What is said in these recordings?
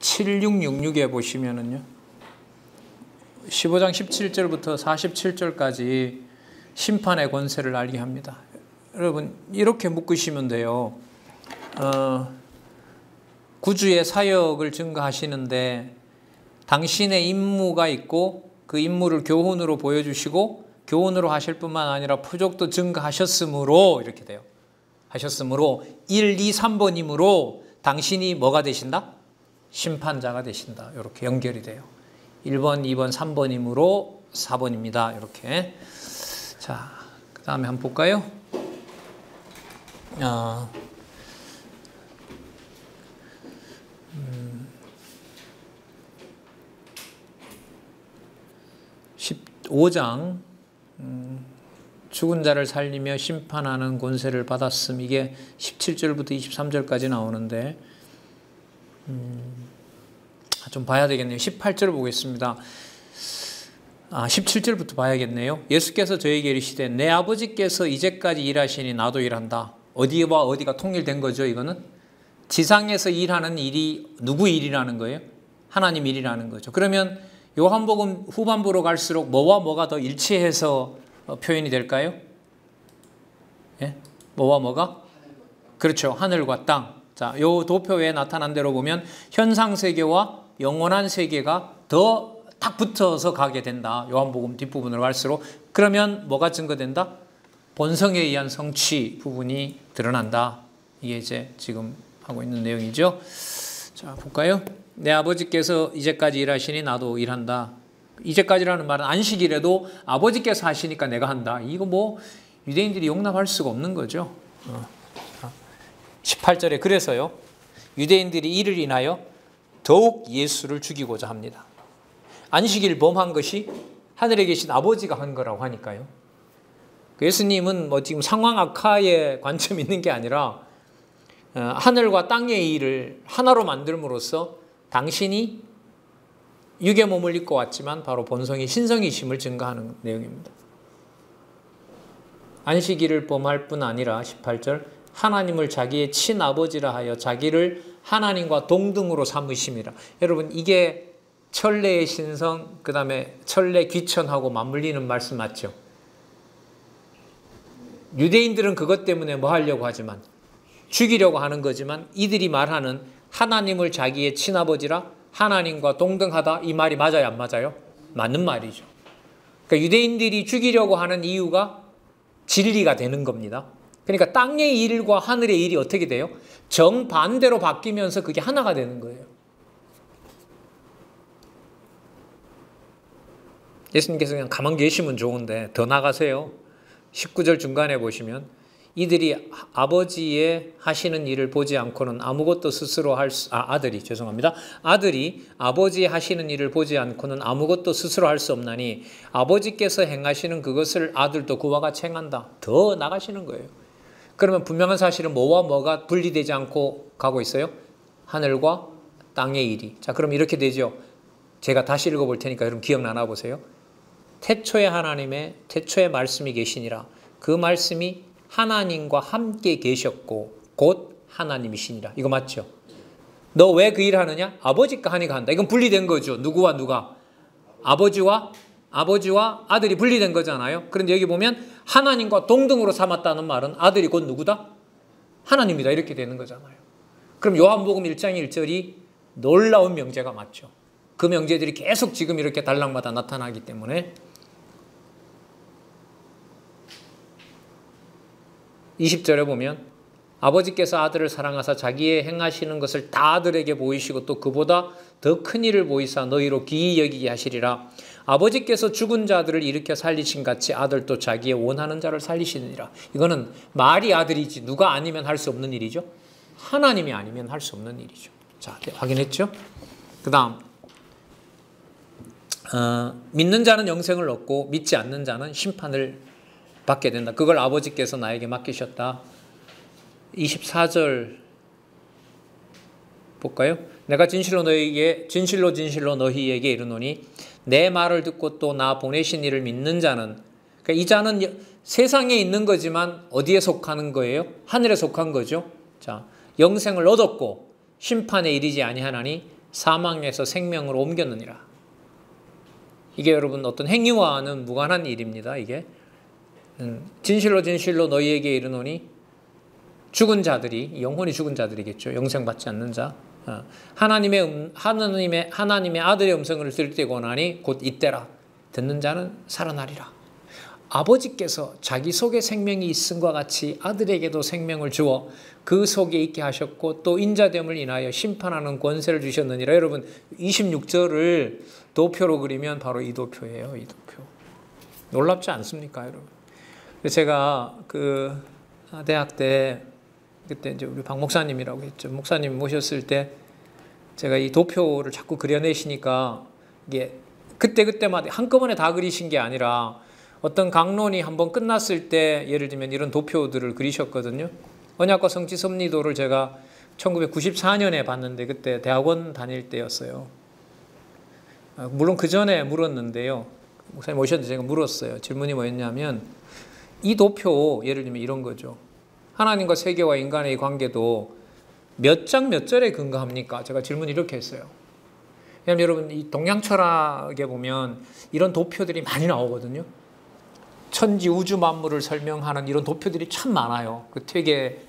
7666에 보시면은요, 15장 17절부터 47절까지 심판의 권세를 알게 합니다. 여러분, 이렇게 묶으시면 돼요. 구주의 사역을 증거하시는데 당신의 임무가 있고 그 임무를 교훈으로 보여주시고 교훈으로 하실 뿐만 아니라 표적도 증거하셨으므로, 이렇게 돼요. 하셨으므로 1, 2, 3번이므로 당신이 뭐가 되신다? 심판자가 되신다. 이렇게 연결이 돼요. 1번, 2번, 3번이므로 4번입니다. 이렇게. 자, 그 다음에 한번 볼까요? 15장 죽은 자를 살리며 심판하는 권세를 받았음. 이게 17절부터 23절까지 나오는데 좀 봐야 되겠네요. 18절 보겠습니다. 17절부터 봐야겠네요. 예수께서 저에게 이르시되 내 아버지께서 이제까지 일하시니 나도 일한다. 어디와 어디가 통일된 거죠? 이거는 지상에서 일하는 일이 누구 일이라는 거예요? 하나님 일이라는 거죠. 그러면 요한복음 후반부로 갈수록 뭐와 뭐가 더 일치해서 표현이 될까요? 예? 뭐와 뭐가? 그렇죠. 하늘과 땅. 자, 요 도표에 나타난 대로 보면 현상 세계와 영원한 세계가 더 딱 붙어서 가게 된다. 요한복음 뒷부분으로 갈수록. 그러면 뭐가 증거된다? 본성에 의한 성취 부분이 드러난다. 이게 이제 지금 하고 있는 내용이죠. 자, 볼까요? 내 아버지께서 이제까지 일하시니 나도 일한다. 이제까지라는 말은 안식일에도 아버지께서 하시니까 내가 한다. 이거 뭐 유대인들이 용납할 수가 없는 거죠. 18절에 그래서요, 유대인들이 이를 인하여 더욱 예수를 죽이고자 합니다. 안식일 범한 것이 하늘에 계신 아버지가 한 거라고 하니까요. 예수님은 뭐 지금 상황 악화에 관점이 있는 게 아니라 하늘과 땅의 일을 하나로 만들므로써 당신이 육의 몸을 입고 왔지만 바로 본성이 신성이심을 증거하는 내용입니다. 안식일을 범할 뿐 아니라 18절 하나님을 자기의 친아버지라 하여 자기를 하나님과 동등으로 삼으심이라. 여러분, 이게 천례의 신성, 그 다음에 천례 귀천하고 맞물리는 말씀 맞죠? 유대인들은 그것 때문에 뭐 하려고 하지만, 죽이려고 하는 거지만 이들이 말하는 하나님을 자기의 친아버지라 하나님과 동등하다, 이 말이 맞아요, 안 맞아요? 맞는 말이죠. 그러니까 유대인들이 죽이려고 하는 이유가 진리가 되는 겁니다. 그러니까 땅의 일과 하늘의 일이 어떻게 돼요? 정반대로 바뀌면서 그게 하나가 되는 거예요. 예수님께서 그냥 가만 계시면 좋은데 더 나가세요. 19절 중간에 보시면 이들이 아버지의 하시는 일을 보지 않고는 아무것도 스스로 아들이 아버지의 하시는 일을 보지 않고는 아무것도 스스로 할 수 없나니 아버지께서 행하시는 그것을 아들도 그와 같이 행한다. 더 나가시는 거예요. 그러면 분명한 사실은 뭐와 뭐가 분리되지 않고 가고 있어요? 하늘과 땅의 일이. 자, 그럼 이렇게 되죠. 제가 다시 읽어볼 테니까 여러분 기억나나 보세요. 태초에 하나님의 태초에 말씀이 계시니라. 그 말씀이 하나님과 함께 계셨고 곧 하나님이시니라. 이거 맞죠? 너 왜 그 일을 하느냐? 아버지가 하니까 한다. 이건 분리된 거죠. 누구와 누가? 아버지와 아들이 분리된 거잖아요. 그런데 여기 보면 하나님과 동등으로 삼았다는 말은 아들이 곧 누구다? 하나님이다. 이렇게 되는 거잖아요. 그럼 요한복음 1장 1절이 놀라운 명제가 맞죠. 그 명제들이 계속 지금 이렇게 단락마다 나타나기 때문에 20절에 보면 아버지께서 아들을 사랑하사 자기의 행하시는 것을 다 아들에게 보이시고 또 그보다 더 큰 일을 보이사 너희로 기이 여기게 하시리라. 아버지께서 죽은 자들을 일으켜 살리신 같이 아들도 자기의 원하는 자를 살리시느니라. 이거는 말이 아들이지 누가 아니면 할 수 없는 일이죠. 하나님이 아니면 할 수 없는 일이죠. 자, 확인했죠? 그 다음 믿는 자는 영생을 얻고 믿지 않는 자는 심판을 받게 된다. 그걸 아버지께서 나에게 맡기셨다. 24절 볼까요? 내가 진실로 너희에게 이르노니 내 말을 듣고 또 나 보내신 이를 믿는 자는, 그러니까 이 자는 세상에 있는 거지만 어디에 속하는 거예요? 하늘에 속한 거죠. 자, 영생을 얻었고 심판에 이르지 아니하나니 사망에서 생명으로 옮겼느니라. 이게 여러분 어떤 행위와는 무관한 일입니다. 이게 진실로 진실로 너희에게 이르노니 죽은 자들이, 영혼이 죽은 자들이겠죠. 영생받지 않는 자. 하나님의 아들의 음성을 들을 때고 나니 곧 이때라. 듣는 자는 살아나리라. 아버지께서 자기 속에 생명이 있음과 같이 아들에게도 생명을 주어 그 속에 있게 하셨고 또 인자됨을 인하여 심판하는 권세를 주셨느니라. 여러분 26절을 도표로 그리면 바로 이 도표예요. 이 도표. 놀랍지 않습니까, 여러분? 제가 그 대학 때 그때 이제 우리 박 목사님이라고 했죠. 목사님 모셨을 때 제가 이 도표를 자꾸 그려내시니까 이게 그때마다 한꺼번에 다 그리신 게 아니라 어떤 강론이 한번 끝났을 때 예를 들면 이런 도표들을 그리셨거든요. 언약과 성취 섭리도를 제가 1994년에 봤는데 그때 대학원 다닐 때였어요. 물론 그 전에 물었는데요. 목사님 오셨는데 제가 물었어요. 질문이 뭐였냐면 이 도표 예를 들면 이런 거죠. 하나님과 세계와 인간의 관계도 몇 장 몇 절에 근거합니까? 제가 질문 이렇게 했어요. 왜냐하면 여러분 이 동양 철학에 보면 이런 도표들이 많이 나오거든요. 천지 우주 만물을 설명하는 이런 도표들이 참 많아요. 그 퇴계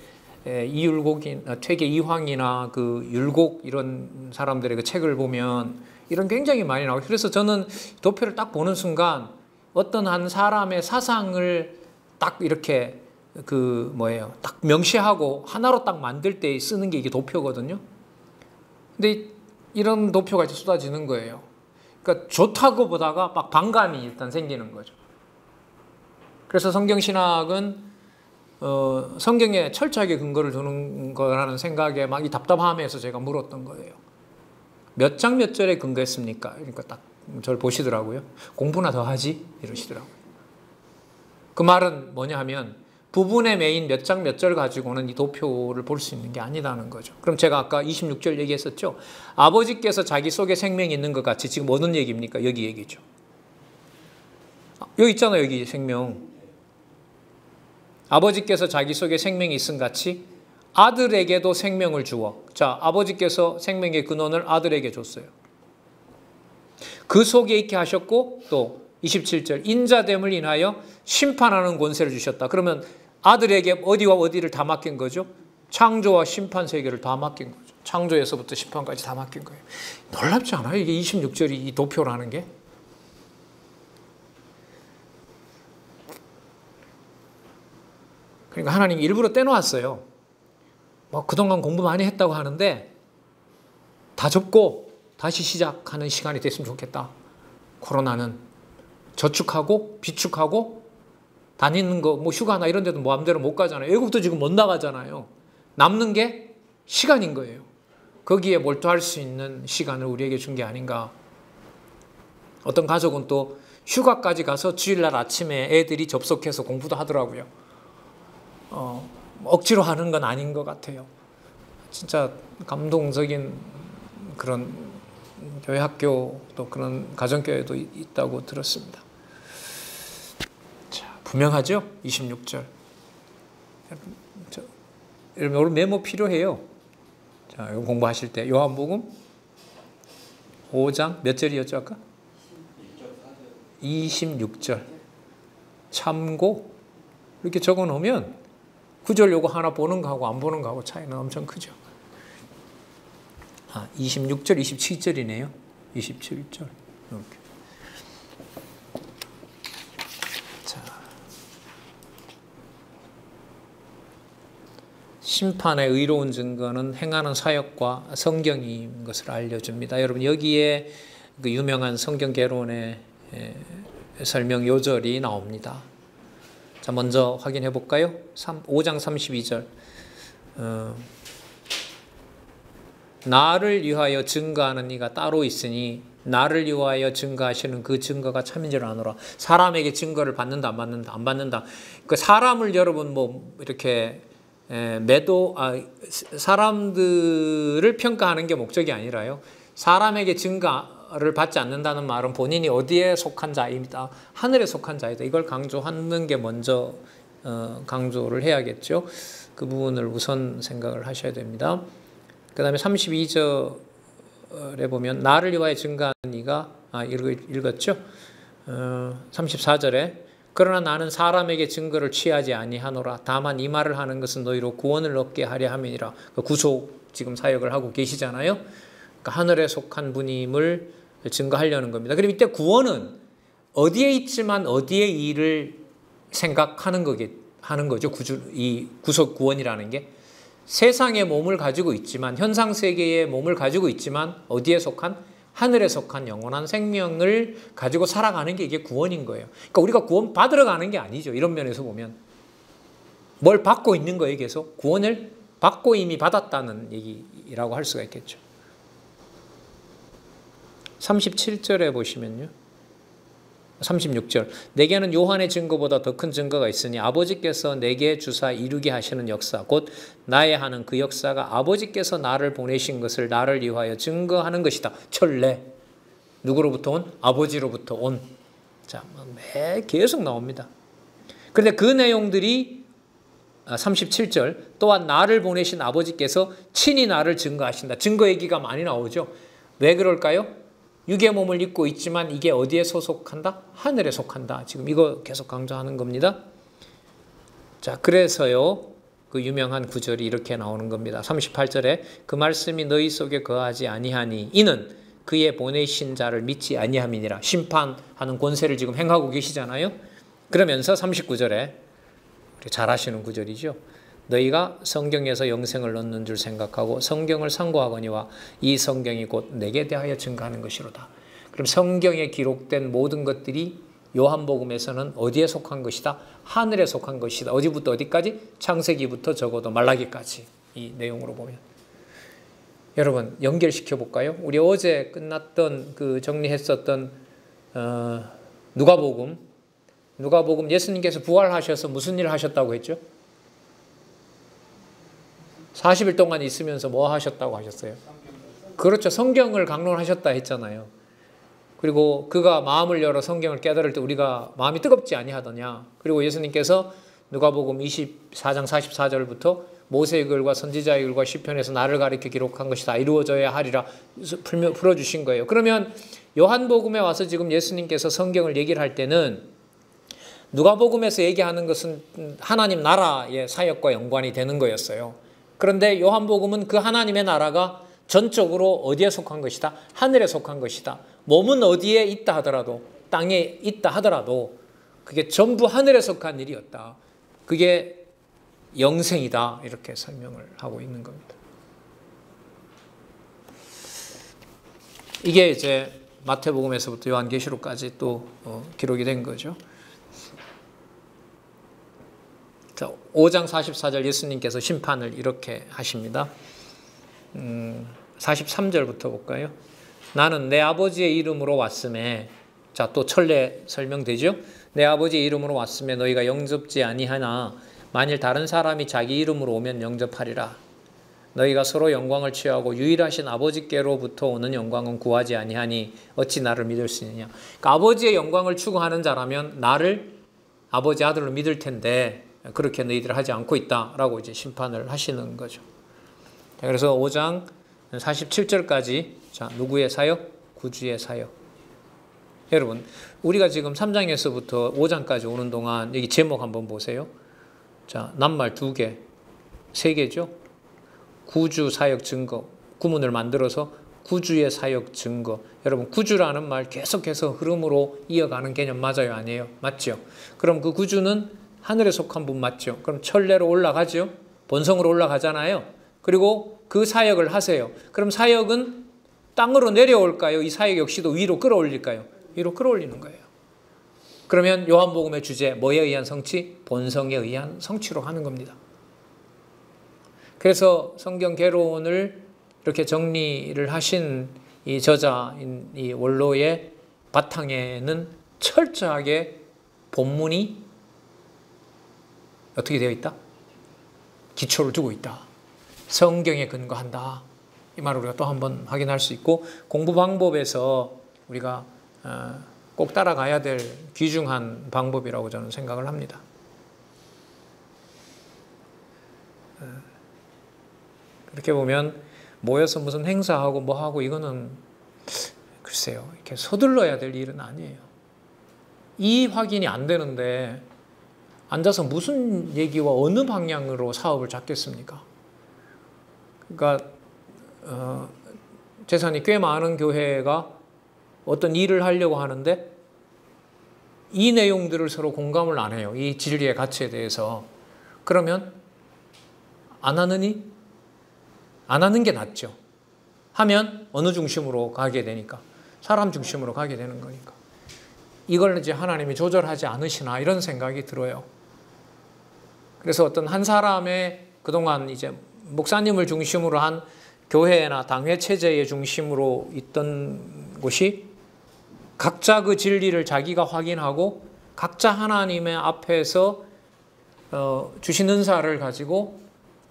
이황이나 그 율곡 이런 사람들의 그 책을 보면 이런 굉장히 많이 나와요. 그래서 저는 도표를 딱 보는 순간 어떤 한 사람의 사상을 딱 이렇게 딱 명시하고 하나로 딱 만들 때 쓰는 게 이게 도표거든요. 근데 이런 도표가 이제 쏟아지는 거예요. 그러니까 좋다고 보다가 막 반감이 일단 생기는 거죠. 그래서 성경신학은 성경에 철저하게 근거를 두는 거라는 생각에 막 이 답답함에서 제가 물었던 거예요. 몇 장 몇 절에 근거했습니까? 그러니까 딱 저를 보시더라고요. 공부나 더 하지? 이러시더라고요. 그 말은 뭐냐 하면 부분의 메인 몇 장 몇 절 가지고는 이 도표를 볼 수 있는 게 아니라는 거죠. 그럼 제가 아까 26절 얘기했었죠. 아버지께서 자기 속에 생명이 있는 것 같이 지금 어느 얘기입니까? 여기 얘기죠. 여기 있잖아요. 여기 생명. 아버지께서 자기 속에 생명이 있음 같이 아들에게도 생명을 주어. 자, 아버지께서 생명의 근원을 아들에게 줬어요. 그 속에 있게 하셨고 또 27절 인자됨을 인하여 심판하는 권세를 주셨다. 그러면 아들에게 어디와 어디를 다 맡긴 거죠? 창조와 심판 세계를 다 맡긴 거죠. 창조에서부터 심판까지 다 맡긴 거예요. 놀랍지 않아요? 이게 26절이 이 도표라는 게? 그러니까 하나님이 일부러 떼놓았어요. 뭐 그동안 공부 많이 했다고 하는데 다 접고 다시 시작하는 시간이 됐으면 좋겠다. 코로나는 저축하고 비축하고 다니는 거 뭐 휴가나 이런 데도 마음대로 못 가잖아요. 외국도 지금 못 나가잖아요. 남는 게 시간인 거예요. 거기에 몰두할 수 있는 시간을 우리에게 준 게 아닌가. 어떤 가족은 또 휴가까지 가서 주일날 아침에 애들이 접속해서 공부도 하더라고요. 억지로 하는 건 아닌 것 같아요. 진짜 감동적인 그런 교회 학교 또 그런 가정교회도 있다고 들었습니다. 자, 분명하죠? 26절. 여러분 오늘 메모 필요해요. 자, 이거 공부하실 때 요한복음 5장 몇 절이었죠 아까? 26절. 참고 이렇게 적어 놓으면 구절 요거 하나 보는 거하고 안 보는 거하고 차이는 엄청 크죠. 26절, 27절이네요. 27절. 이렇게. 자. 심판의 의로운 증거는 행하는 사역과 성경인 것을 알려줍니다. 여러분 여기에 그 유명한 성경 개론의 설명 요절이 나옵니다. 자, 먼저 확인해 볼까요? 5장 32절. 나를 위하여 증거하는 이가 따로 있으니 나를 위하여 증거하시는 그 증거가 참인 줄 아노라. 사람에게 증거를 받는다 안 받는다 안 받는다. 그 사람을 여러분 뭐 이렇게 사람들을 평가하는 게 목적이 아니라요. 사람에게 증거를 받지 않는다는 말은 본인이 어디에 속한 자입니다. 하늘에 속한 자이다. 이걸 강조하는 게 먼저 강조를 해야겠죠. 그 부분을 우선 생각을 하셔야 됩니다. 그 다음에 32절에 33절에 보면 나를 위하여 증거하는 이가 읽었죠? 34절에 그러나 나는 사람에게 증거를 취하지 아니하노라. 다만 이 말을 하는 것은 너희로 구원을 얻게 하려 함이니라. 그 구속 지금 사역을 하고 계시잖아요. 그러니까 하늘에 속한 분임을 증거하려는 겁니다. 그럼 이때 구원은 어디에 있지만 어디에 일을 생각하는 하는 거죠. 이 구속 구원이라는 게 세상의 몸을 가지고 있지만 현상 세계의 몸을 가지고 있지만 어디에 속한 하늘에 속한 영원한 생명을 가지고 살아가는 게 이게 구원인 거예요. 그러니까 우리가 구원 받으러 가는 게 아니죠. 이런 면에서 보면 뭘 받고 있는 거예요. 계속 구원을 받고 이미 받았다는 얘기라고 할 수가 있겠죠. 37절에 보시면요. 36절 내게는 요한의 증거보다 더 큰 증거가 있으니 아버지께서 내게 주사 이루게 하시는 역사 곧 나의 하는 그 역사가 아버지께서 나를 보내신 것을 나를 위하여 증거하는 것이다. 천례 누구로부터 온? 아버지로부터 온. 자, 계속 나옵니다. 그런데 그 내용들이 37절 또한 나를 보내신 아버지께서 친히 나를 증거하신다. 증거 얘기가 많이 나오죠. 왜 그럴까요? 육의 몸을 입고 있지만 이게 어디에 소속한다? 하늘에 속한다. 지금 이거 계속 강조하는 겁니다. 자, 그래서요. 그 유명한 구절이 이렇게 나오는 겁니다. 38절에 그 말씀이 너희 속에 거하지 아니하니 이는 그의 보내신 자를 믿지 아니함이니라. 심판하는 권세를 지금 행하고 계시잖아요. 그러면서 39절에 잘 아시는 구절이죠. 너희가 성경에서 영생을 얻는 줄 생각하고 성경을 상고하거니와 이 성경이 곧 내게 대하여 증거하는 것이로다. 그럼 성경에 기록된 모든 것들이 요한복음에서는 어디에 속한 것이다? 하늘에 속한 것이다. 어디부터 어디까지? 창세기부터 적어도 말라기까지 이 내용으로 보면. 여러분 연결시켜 볼까요? 우리 어제 끝났던 그 정리했었던 누가복음 예수님께서 부활하셔서 무슨 일을 하셨다고 했죠? 40일 동안 있으면서 뭐 하셨다고 하셨어요? 그렇죠. 성경을 강론하셨다 했잖아요. 그리고 그가 마음을 열어 성경을 깨달을 때 우리가 마음이 뜨겁지 아니하더냐. 그리고 예수님께서 누가복음 24장 44절부터 모세의 글과 선지자의 글과 시편에서 나를 가리켜 기록한 것이 다 이루어져야 하리라 풀어주신 거예요. 그러면 요한복음에 와서 지금 예수님께서 성경을 얘기를 할 때는 누가복음에서 얘기하는 것은 하나님 나라의 사역과 연관이 되는 거였어요. 그런데 요한복음은 그 하나님의 나라가 전적으로 어디에 속한 것이다? 하늘에 속한 것이다. 몸은 어디에 있다 하더라도 땅에 있다 하더라도 그게 전부 하늘에 속한 일이었다. 그게 영생이다. 이렇게 설명을 하고 있는 겁니다. 이게 이제 마태복음에서부터 요한계시록까지 또 기록이 된 거죠. 자, 5장 44절 예수님께서 심판을 이렇게 하십니다. 43절부터 볼까요? 나는 내 아버지의 이름으로 왔음에 자, 또 천례 설명되죠? 내 아버지의 이름으로 왔음에 너희가 영접지 아니하나 만일 다른 사람이 자기 이름으로 오면 영접하리라. 너희가 서로 영광을 취하고 유일하신 아버지께로부터 오는 영광은 구하지 아니하니 어찌 나를 믿을 수 있느냐. 그러니까 아버지의 영광을 추구하는 자라면 나를 아버지 아들로 믿을 텐데 그렇게 너희들 하지 않고 있다라고 이제 심판을 하시는 거죠. 그래서 5장 47절까지 자, 누구의 사역? 구주의 사역. 여러분, 우리가 지금 3장에서부터 5장까지 오는 동안 여기 제목 한번 보세요. 자, 낱말 2개, 3개죠. 구주 사역 증거. 구문을 만들어서 구주의 사역 증거. 여러분, 구주라는 말 계속해서 흐름으로 이어가는 개념 맞아요? 아니에요? 맞죠? 그럼 그 구주는 하늘에 속한 분 맞죠? 그럼 천례로 올라가죠? 본성으로 올라가잖아요. 그리고 그 사역을 하세요. 그럼 사역은 땅으로 내려올까요? 이 사역 역시도 위로 끌어올릴까요? 위로 끌어올리는 거예요. 그러면 요한복음의 주제 뭐에 의한 성취? 본성에 의한 성취로 하는 겁니다. 그래서 성경 개론을 이렇게 정리를 하신 이 저자인 이 원로의 바탕에는 철저하게 본문이 어떻게 되어 있다? 기초를 두고 있다. 성경에 근거한다. 이 말을 우리가 또 한번 확인할 수 있고 공부 방법에서 우리가 꼭 따라가야 될 귀중한 방법이라고 저는 생각을 합니다. 그렇게 보면 모여서 무슨 행사하고 뭐 하고 이거는 글쎄요. 이렇게 서둘러야 될 일은 아니에요. 이 확인이 안 되는데 앉아서 무슨 얘기와 어느 방향으로 사업을 잡겠습니까? 그러니까 재산이 꽤 많은 교회가 어떤 일을 하려고 하는데 이 내용들을 서로 공감을 안 해요. 이 진리의 가치에 대해서. 그러면 안 하느니? 안 하는 게 낫죠. 하면 어느 중심으로 가게 되니까? 사람 중심으로 가게 되는 거니까. 이걸 이제 하나님이 조절하지 않으시나 이런 생각이 들어요. 그래서 어떤 한 사람의 그동안 이제 목사님을 중심으로 한 교회나 당회 체제의 중심으로 있던 곳이 각자 그 진리를 자기가 확인하고 각자 하나님의 앞에서 주신 은사를 가지고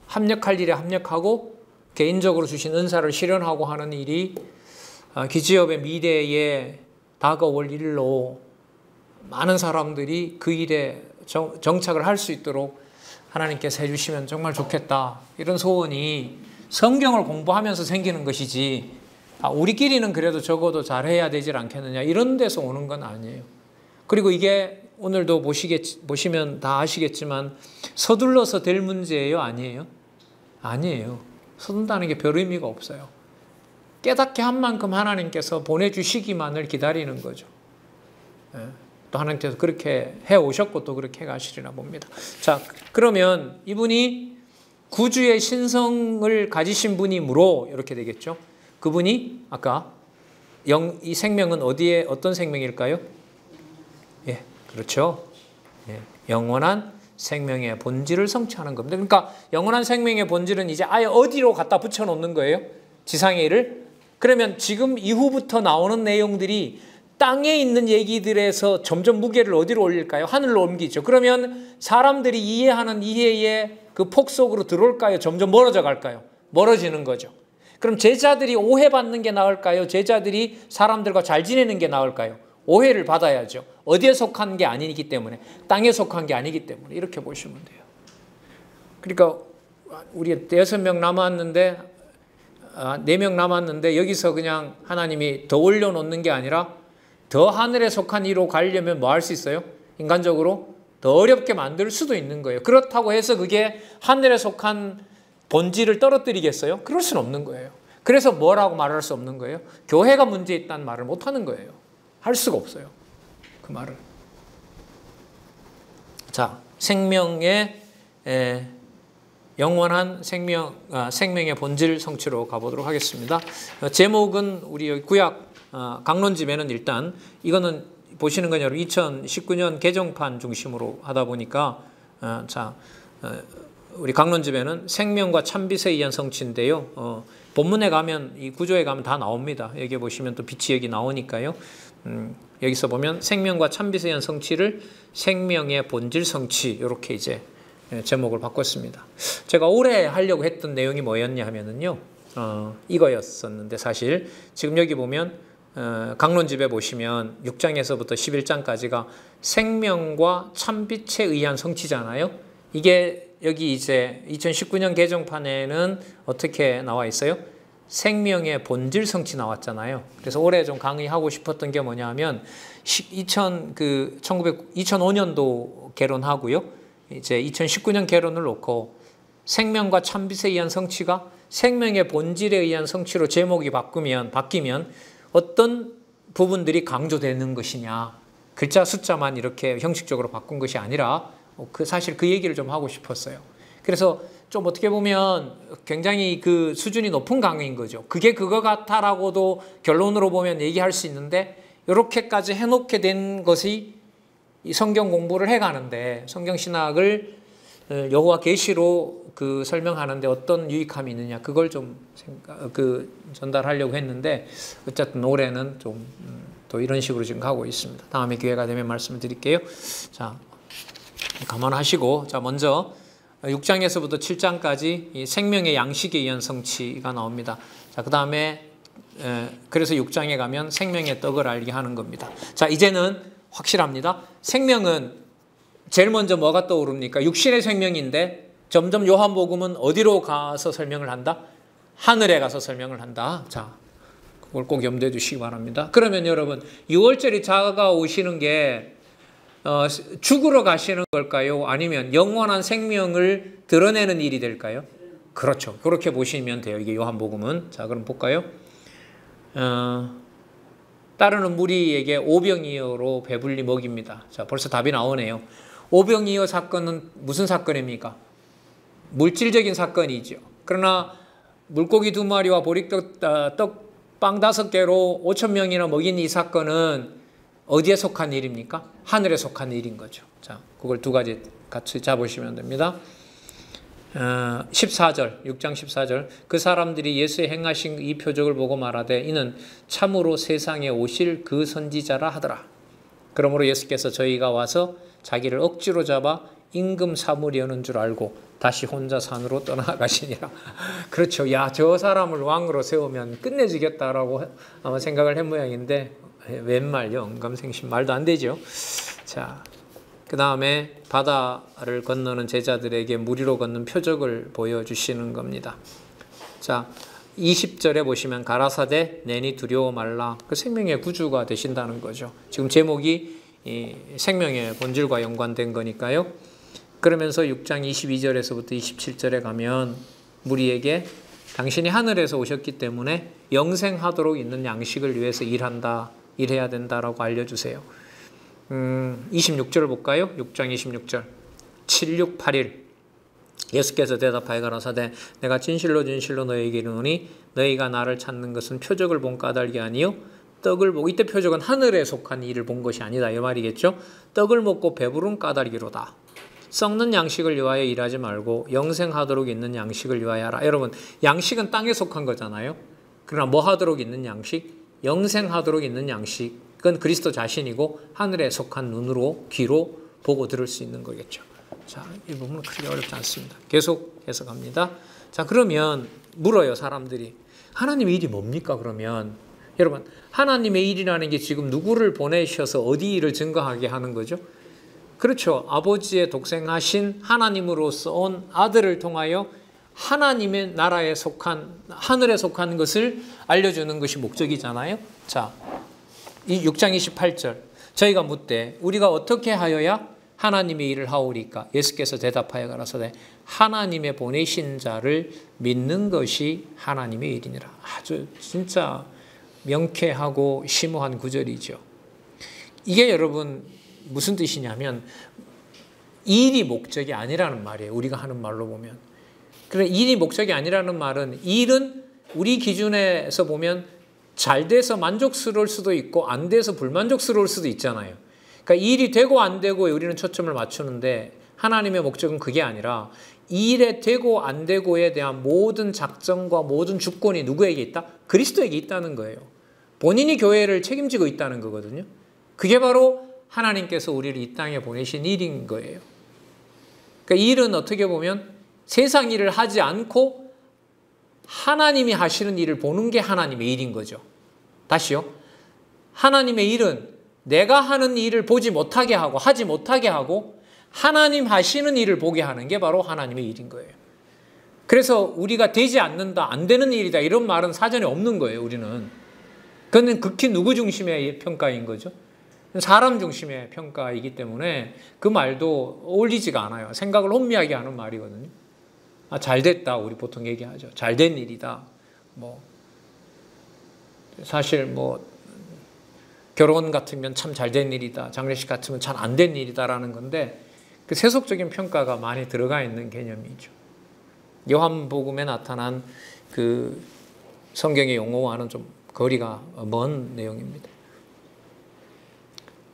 합력할 일에 합력하고 개인적으로 주신 은사를 실현하고 하는 일이 기지업의 미래에 다가올 일로 많은 사람들이 그 일에 정착을 할 수 있도록 하나님께서 해주시면 정말 좋겠다. 이런 소원이 성경을 공부하면서 생기는 것이지 우리끼리는 그래도 적어도 잘해야 되질 않겠느냐 이런 데서 오는 건 아니에요. 그리고 이게 오늘도 보시면 다 아시겠지만 서둘러서 될 문제예요? 아니에요? 아니에요. 서둔다는 게 별 의미가 없어요. 깨닫게 한 만큼 하나님께서 보내주시기만을 기다리는 거죠. 또 하나님께서 그렇게 해오셨고 또 그렇게 가시리라 봅니다. 자, 그러면 이분이 구주의 신성을 가지신 분이므로 이렇게 되겠죠. 그분이 아까 이 생명은 어디에 어떤 생명일까요? 예, 그렇죠. 예, 영원한 생명의 본질을 성취하는 겁니다. 그러니까 영원한 생명의 본질은 이제 아예 어디로 갖다 붙여놓는 거예요? 지상의 일을. 그러면 지금 이후부터 나오는 내용들이 땅에 있는 얘기들에서 점점 무게를 어디로 올릴까요? 하늘로 옮기죠. 그러면 사람들이 이해하는 이해의 그 폭 속으로 들어올까요? 점점 멀어져 갈까요? 멀어지는 거죠. 그럼 제자들이 오해받는 게 나을까요? 제자들이 사람들과 잘 지내는 게 나을까요? 오해를 받아야죠. 어디에 속한 게 아니기 때문에, 땅에 속한 게 아니기 때문에 이렇게 보시면 돼요. 그러니까 우리 6명 남았는데 4명 남았는데 여기서 그냥 하나님이 더 올려놓는 게 아니라 더 하늘에 속한 이로 가려면 뭐 할 수 있어요? 인간적으로 더 어렵게 만들 수도 있는 거예요. 그렇다고 해서 그게 하늘에 속한 본질을 떨어뜨리겠어요? 그럴 수는 없는 거예요. 그래서 뭐라고 말할 수 없는 거예요? 교회가 문제 있다는 말을 못 하는 거예요. 할 수가 없어요. 그 말을. 자, 생명의 영원한 생명의 본질 성취로 가보도록 하겠습니다. 제목은 우리 구약 강론집에는 일단 이거는 보시는 건 여러분 2019년 개정판 중심으로 하다 보니까 우리 강론집에는 생명과 참빛에 의한 성취인데요. 본문에 가면 이 구조에 가면 다 나옵니다. 여기 보시면 또 빛이 여기 나오니까요. 여기서 보면 생명과 참빛에 의한 성취를 생명의 본질 성취 이렇게 이제 제목을 바꿨습니다. 제가 올해 하려고 했던 내용이 뭐였냐 하면은요. 이거였었는데 사실 지금 여기 보면 강론집에 보시면 6장에서부터 11장까지가 생명과 참빛에 의한 성취잖아요. 이게 여기 이제 2019년 개정판에는 어떻게 나와 있어요? 생명의 본질 성취 나왔잖아요. 그래서 올해 좀 강의하고 싶었던 게 뭐냐 하면 2005년도 개론하고요. 이제 2019년 개론을 놓고 생명과 참빛에 의한 성취가 생명의 본질에 의한 성취로 제목이 바뀌면 어떤 부분들이 강조되는 것이냐. 글자 숫자만 이렇게 형식적으로 바꾼 것이 아니라 사실 그 얘기를 좀 하고 싶었어요. 그래서 좀 어떻게 보면 굉장히 그 수준이 높은 강의인 거죠. 그게 그거 같아라고도 결론으로 보면 얘기할 수 있는데 이렇게까지 해놓게 된 것이 이 성경 공부를 해가는데 성경 신학을 여호와 계시로 그 설명하는데 어떤 유익함이 있느냐 그걸 좀 전달하려고 했는데 어쨌든 올해는 좀 또 이런 식으로 지금 가고 있습니다. 다음에 기회가 되면 말씀을 드릴게요. 자, 감안하시고 자 먼저 6장에서부터 7장까지 이 생명의 양식에 의한 성취가 나옵니다. 자, 그 다음에 그래서 6장에 가면 생명의 떡을 알게 하는 겁니다. 자, 이제는 확실합니다. 생명은 제일 먼저 뭐가 떠오릅니까? 육신의 생명인데 점점 요한복음은 어디로 가서 설명을 한다? 하늘에 가서 설명을 한다. 자, 그걸 꼭 염두해 두시기 바랍니다. 그러면 여러분 6월절이 다가오시는 게 죽으러 가시는 걸까요? 아니면 영원한 생명을 드러내는 일이 될까요? 그렇죠. 그렇게 보시면 돼요. 이게 요한복음은. 자, 그럼 볼까요? 따르는 무리에게 오병이어로 배불리 먹입니다. 자, 벌써 답이 나오네요. 오병이어 사건은 무슨 사건입니까? 물질적인 사건이죠. 그러나 물고기 2마리와 보리떡 떡빵 5개로 5,000명이나 먹인 이 사건은 어디에 속한 일입니까? 하늘에 속한 일인 거죠. 자, 그걸 두 가지 같이 잡으시면 됩니다. 14절, 6장 14절. 그 사람들이 예수의 행하신 이 표적을 보고 말하되 이는 참으로 세상에 오실 그 선지자라 하더라. 그러므로 예수께서 저희가 와서 자기를 억지로 잡아 임금 사무려는 줄 알고 다시 혼자 산으로 떠나가시니라. 그렇죠. 야, 저 사람을 왕으로 세우면 끝내주겠다라고 아마 생각을 한 모양인데 웬 말요? 언감생심 말도 안 되죠. 자, 그 다음에 바다를 건너는 제자들에게 무리로 걷는 표적을 보여주시는 겁니다. 자, 20절에 보시면 가라사대 내니 두려워 말라. 그 생명의 구주가 되신다는 거죠. 지금 제목이 이 생명의 본질과 연관된 거니까요. 그러면서 6장 22절에서부터 27절에 가면 무리에게 당신이 하늘에서 오셨기 때문에 영생하도록 있는 양식을 위해서 일해야 된다라고 알려주세요. 26절 볼까요? 6장 26절 7681 예수께서 대답하여 가라사대 내가 진실로 진실로 너희에게 이르노니 너희가 나를 찾는 것은 표적을 본 까닭이 아니요 떡을 보고, 이때 표적은 하늘에 속한 일을 본 것이 아니다 이 말이겠죠. 떡을 먹고 배부른 까닭이로다. 썩는 양식을 위하여 일하지 말고 영생하도록 있는 양식을 위하여 하라. 여러분, 양식은 땅에 속한 거잖아요. 그러나 뭐 하도록 있는 양식? 영생하도록 있는 양식은 그리스도 자신이고 하늘에 속한 눈으로 귀로 보고 들을 수 있는 거겠죠. 자, 이 부분은 크게 어렵지 않습니다. 계속 해석합니다. 자, 그러면 물어요, 사람들이. 하나님의 일이 뭡니까, 그러면? 여러분, 하나님의 일이라는 게 지금 누구를 보내셔서 어디 일을 증거하게 하는 거죠? 그렇죠. 아버지의 독생하신 하나님으로서 온 아들을 통하여 하나님의 나라에 속한, 하늘에 속한 것을 알려주는 것이 목적이잖아요. 자, 이 6장 28절. 저희가 묻되 우리가 어떻게 하여야 하나님의 일을 하오리까? 예수께서 대답하여 가라사대 하나님의 보내신 자를 믿는 것이 하나님의 일이니라. 아주 진짜 명쾌하고 심오한 구절이죠. 이게 여러분 무슨 뜻이냐면 일이 목적이 아니라는 말이에요. 우리가 하는 말로 보면. 그래, 일이 목적이 아니라는 말은 일은 우리 기준에서 보면 잘 돼서 만족스러울 수도 있고 안 돼서 불만족스러울 수도 있잖아요. 그러니까 일이 되고 안 되고에 우리는 초점을 맞추는데 하나님의 목적은 그게 아니라 일에 되고 안 되고에 대한 모든 작정과 모든 주권이 누구에게 있다? 그리스도에게 있다는 거예요. 본인이 교회를 책임지고 있다는 거거든요. 그게 바로 하나님께서 우리를 이 땅에 보내신 일인 거예요. 그러니까 일은 어떻게 보면 세상 일을 하지 않고 하나님이 하시는 일을 보는 게 하나님의 일인 거죠. 다시요. 하나님의 일은 내가 하는 일을 보지 못하게 하고 하지 못하게 하고 하나님 하시는 일을 보게 하는 게 바로 하나님의 일인 거예요. 그래서 우리가 되지 않는다, 안 되는 일이다 이런 말은 사전에 없는 거예요. 우리는. 그건 극히 누구 중심의 평가인 거죠? 사람 중심의 평가이기 때문에 그 말도 어울리지가 않아요. 생각을 혼미하게 하는 말이거든요. 아, 잘 됐다 우리 보통 얘기하죠. 잘 된 일이다. 뭐 사실 뭐 결혼 같으면 참 잘 된 일이다. 장례식 같으면 잘 안 된 일이다라는 건데 그 세속적인 평가가 많이 들어가 있는 개념이죠. 요한복음에 나타난 그 성경의 용어와는 좀 거리가 먼 내용입니다.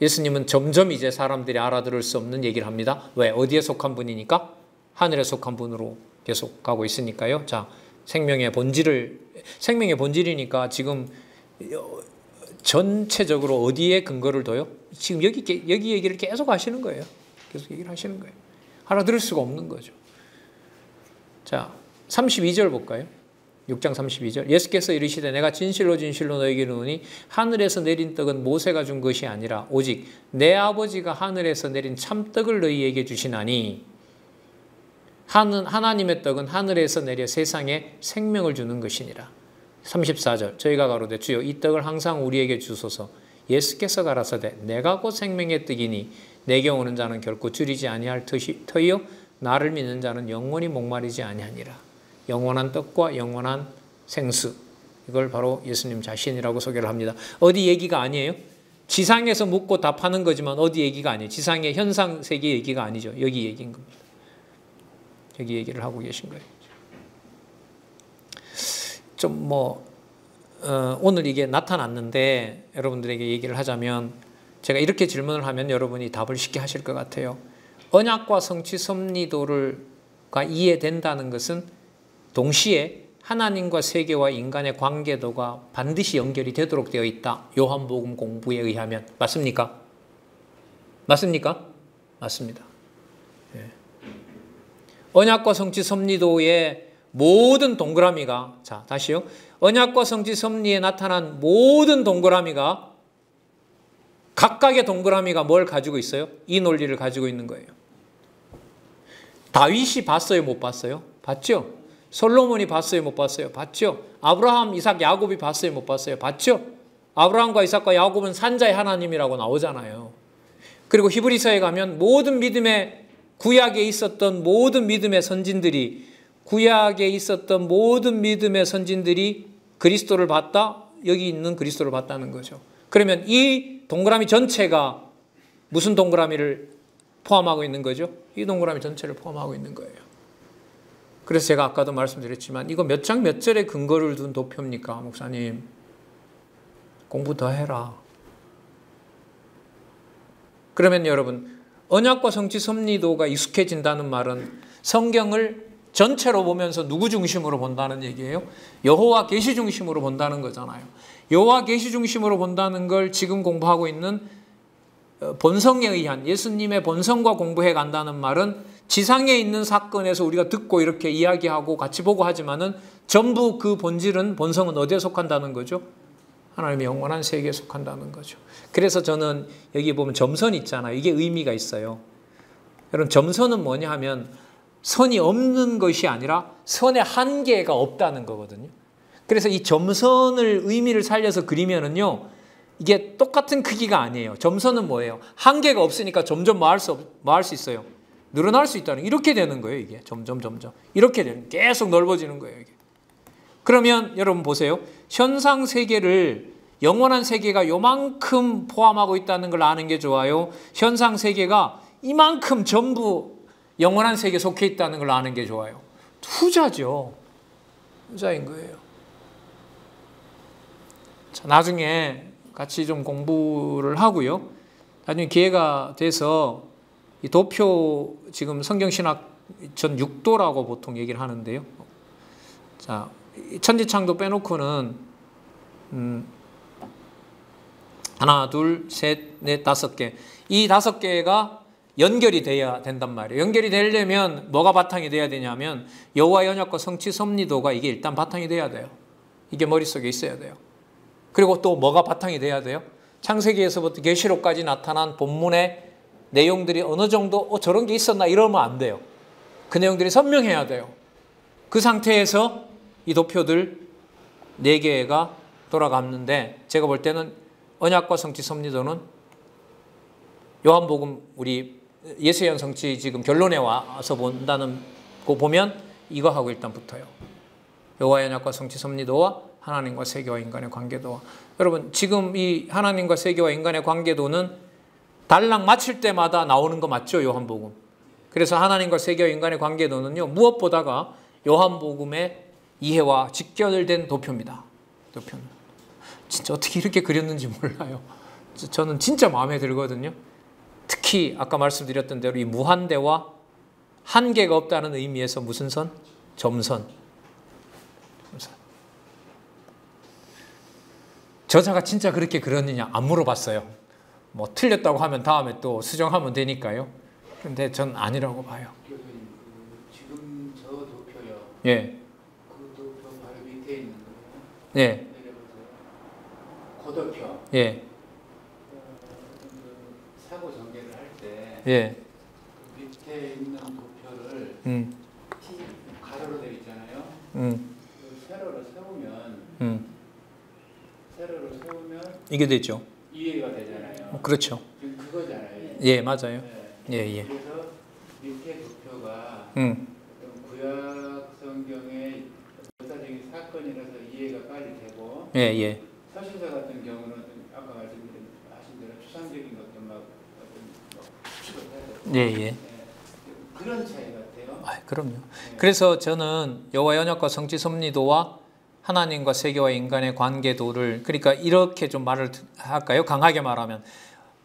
예수님은 점점 이제 사람들이 알아들을 수 없는 얘기를 합니다. 왜? 어디에 속한 분이니까? 하늘에 속한 분으로 계속 가고 있으니까요. 자, 생명의 본질이니까 지금 전체적으로 어디에 근거를 둬요? 지금 여기 얘기를 계속 하시는 거예요. 계속 얘기를 하시는 거예요. 알아들을 수가 없는 거죠. 자, 32절 볼까요? 6장 32절. 예수께서 이르시되 내가 진실로 진실로 너에게 이르노니 하늘에서 내린 떡은 모세가 준 것이 아니라 오직 내 아버지가 하늘에서 내린 참떡을 너희에게 주시나니. 하나님의 떡은 하늘에서 내려 세상에 생명을 주는 것이니라. 34절 저희가 가로되 주여 이 떡을 항상 우리에게 주소서. 예수께서 가라사대 내가 곧 생명의 떡이니 내게 오는 자는 결코 줄이지 아니할 터이요 나를 믿는 자는 영원히 목마르지 아니하니라. 영원한 떡과 영원한 생수, 이걸 바로 예수님 자신이라고 소개를 합니다. 어디 얘기가 아니에요. 지상에서 묻고 답하는 거지만 어디 얘기가 아니에요. 지상의 현상 세계 얘기가 아니죠. 여기 얘기인 겁니다. 여기 얘기를 하고 계신 거예요. 좀 오늘 이게 나타났는데 여러분들에게 얘기를 하자면 제가 이렇게 질문을 하면 여러분이 답을 쉽게 하실 것 같아요. 언약과 성취 섭리도가 이해된다는 것은 동시에 하나님과 세계와 인간의 관계도가 반드시 연결이 되도록 되어 있다. 요한복음 공부에 의하면. 맞습니까? 맞습니까? 맞습니다. 예. 언약과 성취 섭리도의 모든 동그라미가, 자, 다시요. 언약과 성취 섭리에 나타난 모든 동그라미가, 각각의 동그라미가 뭘 가지고 있어요? 이 논리를 가지고 있는 거예요. 다윗이 봤어요? 못 봤어요? 봤죠? 솔로몬이 봤어요? 못 봤어요? 봤죠? 아브라함, 이삭, 야곱이 봤어요? 못 봤어요? 봤죠? 아브라함과 이삭과 야곱은 산자의 하나님이라고 나오잖아요. 그리고 히브리서에 가면 모든 믿음의 구약에 있었던 모든 믿음의 선진들이 그리스도를 봤다? 여기 있는 그리스도를 봤다는 거죠. 그러면 이 동그라미 전체가 무슨 동그라미를 포함하고 있는 거죠? 이 동그라미 전체를 포함하고 있는 거예요. 그래서 제가 아까도 말씀드렸지만 이거 몇 장 몇 절에 근거를 둔 도표입니까? 목사님, 공부 더 해라. 그러면 여러분, 언약과 성취 섭리도가 익숙해진다는 말은 성경을 전체로 보면서 누구 중심으로 본다는 얘기예요? 여호와 계시 중심으로 본다는 거잖아요. 여호와 계시 중심으로 본다는 걸 지금 공부하고 있는 본성에 의한, 예수님의 본성과 공부해 간다는 말은 지상에 있는 사건에서 우리가 듣고 이렇게 이야기하고 같이 보고 하지만은 전부 그 본성은 어디에 속한다는 거죠? 하나님의 영원한 세계에 속한다는 거죠. 그래서 저는 여기 보면 점선 있잖아요. 이게 의미가 있어요. 여러분, 점선은 뭐냐 하면 선이 없는 것이 아니라 선의 한계가 없다는 거거든요. 그래서 이 점선을 의미를 살려서 그리면은요, 이게 똑같은 크기가 아니에요. 점선은 뭐예요? 한계가 없으니까 점점 뭐 할 수 있어요? 늘어날 수 있다는, 이렇게 되는 거예요. 이게 점점 이렇게 되는, 계속 넓어지는 거예요. 이게. 그러면 여러분 보세요. 현상 세계를, 영원한 세계가 요만큼 포함하고 있다는 걸 아는 게 좋아요? 현상 세계가 이만큼 전부 영원한 세계에 속해 있다는 걸 아는 게 좋아요? 후자죠. 후자인 거예요. 자, 나중에 같이 좀 공부를 하고요. 나중에 기회가 돼서 이 도표, 지금 성경신학 전 6도라고 보통 얘기를 하는데요. 자, 천지창조 빼놓고는 하나, 둘, 셋, 넷, 5개. 이 5개가 연결이 돼야 된단 말이에요. 연결이 되려면 뭐가 바탕이 돼야 되냐면 여호와의 언약과 성취 섭리도가 이게 일단 바탕이 돼야 돼요. 이게 머릿속에 있어야 돼요. 그리고 또 뭐가 바탕이 돼야 돼요? 창세기에서부터 계시록까지 나타난 본문의 내용들이 어느 정도 저런 게 있었나 이러면 안 돼요. 그 내용들이 선명해야 돼요. 그 상태에서 이 도표들 4개가 돌아갔는데 제가 볼 때는 언약과 성취 섭리도는 요한복음 우리 예수의 성취 지금 결론에 와서 본다는 거 보면 이거하고 일단 붙어요. 여호와의 언약과 성취 섭리도와 하나님과 세계와 인간의 관계도와, 여러분 지금 이 하나님과 세계와 인간의 관계도는 달랑 마칠 때마다 나오는 거 맞죠? 요한복음. 그래서 하나님과 세계와 인간의 관계도는요, 무엇보다가 요한복음의 이해와 직결된 도표입니다. 도표는 진짜 어떻게 이렇게 그렸는지 몰라요. 저는 진짜 마음에 들거든요. 특히 아까 말씀드렸던 대로 이 무한대와 한계가 없다는 의미에서 무슨 선? 점선. 저자가 진짜 그렇게 그렸느냐 안 물어봤어요. 뭐 틀렸다고 하면 다음에 또 수정하면 되니까요. 그런데 전 아니라고 봐요. 지금 저 도표요. 예. 그 도표 바로 밑에 있는 거예요. 예. 내려보세요. 고도표. 예. 사고 전개를 할 때 예. 그 밑에 있는 도표를 세로로 세우면 세로로 세우면 이게 되죠. 이해가 되잖아요. 그렇죠. 지금 그거잖아요. 예, 맞아요. 네. 예. 그래서 밑에 도표가 음. 어떤 구약 성경의 역사적인 사건이라서 이해가 빨리 되고 예. 서신서 같은 경우는 아까 말씀하신 대로 추상적인 것도 막 추측을 해야 되고 예. 그런 차이 같아요. 아, 그럼요. 그래서 저는 여호와의 언약과 성취 섭리도와 하나님과 세계와 인간의 관계도를 그러니까 이렇게 좀 말을 할까요? 강하게 말하면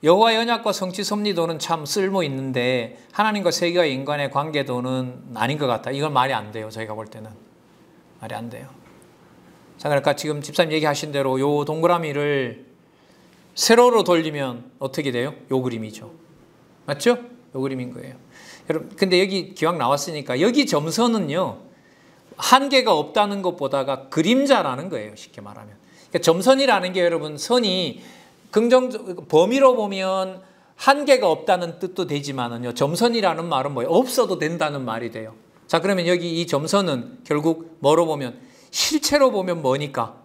여호와의 언약과 성취 섭리도는 참 쓸모 있는데 하나님과 세계와 인간의 관계도는 아닌 것 같다. 이건 말이 안 돼요. 저희가 볼 때는 말이 안 돼요. 자, 그러니까 지금 집사님 얘기하신 대로 요 동그라미를 세로로 돌리면 어떻게 돼요? 요 그림이죠. 맞죠? 요 그림인 거예요. 여러분, 근데 여기 기왕 나왔으니까 여기 점선은요 한계가 없다는 것보다가 그림자라는 거예요. 쉽게 말하면. 그러니까 점선이라는 게 여러분 선이 긍정적 범위로 보면 한계가 없다는 뜻도 되지만은요. 점선이라는 말은 뭐예요? 없어도 된다는 말이 돼요. 자, 그러면 여기 이 점선은 결국 뭐로 보면 실체로 보면 뭐니까?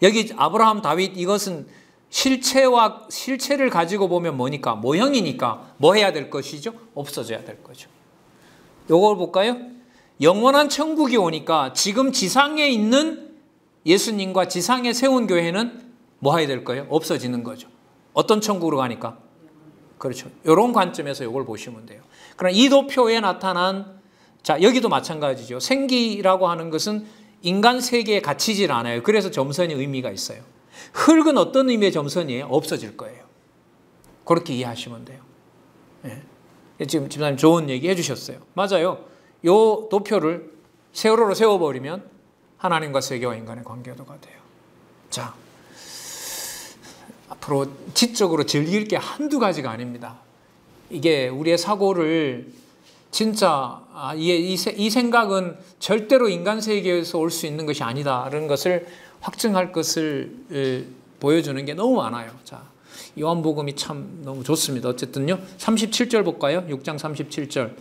여기 아브라함, 다윗 이것은 실체를 가지고 보면 뭐니까? 모형이니까 뭐 해야 될 것이죠? 없어져야 될 거죠. 요걸 볼까요? 영원한 천국이 오니까 지금 지상에 있는 예수님과 지상에 세운 교회는 뭐 해야 될 거예요? 없어지는 거죠. 어떤 천국으로 가니까? 그렇죠. 이런 관점에서 이걸 보시면 돼요. 그럼 이 도표에 나타난 자 여기도 마찬가지죠. 생기라고 하는 것은 인간 세계에 갇히질 않아요. 그래서 점선이 의미가 있어요. 흙은 어떤 의미의 점선이에요? 없어질 거예요. 그렇게 이해하시면 돼요. 예. 지금 집사님 좋은 얘기 해주셨어요. 맞아요. 요 도표를 세로로 세워버리면 하나님과 세계와 인간의 관계도가 돼요. 자, 앞으로 지적으로 즐길 게 한두 가지가 아닙니다. 이게 우리의 사고를 진짜 이 생각은 절대로 인간 세계에서 올 수 있는 것이 아니다라는 것을 확증할 것을 보여주는 게 너무 많아요. 자, 요한복음이 참 너무 좋습니다. 어쨌든요. 37절 볼까요? 6장 37절.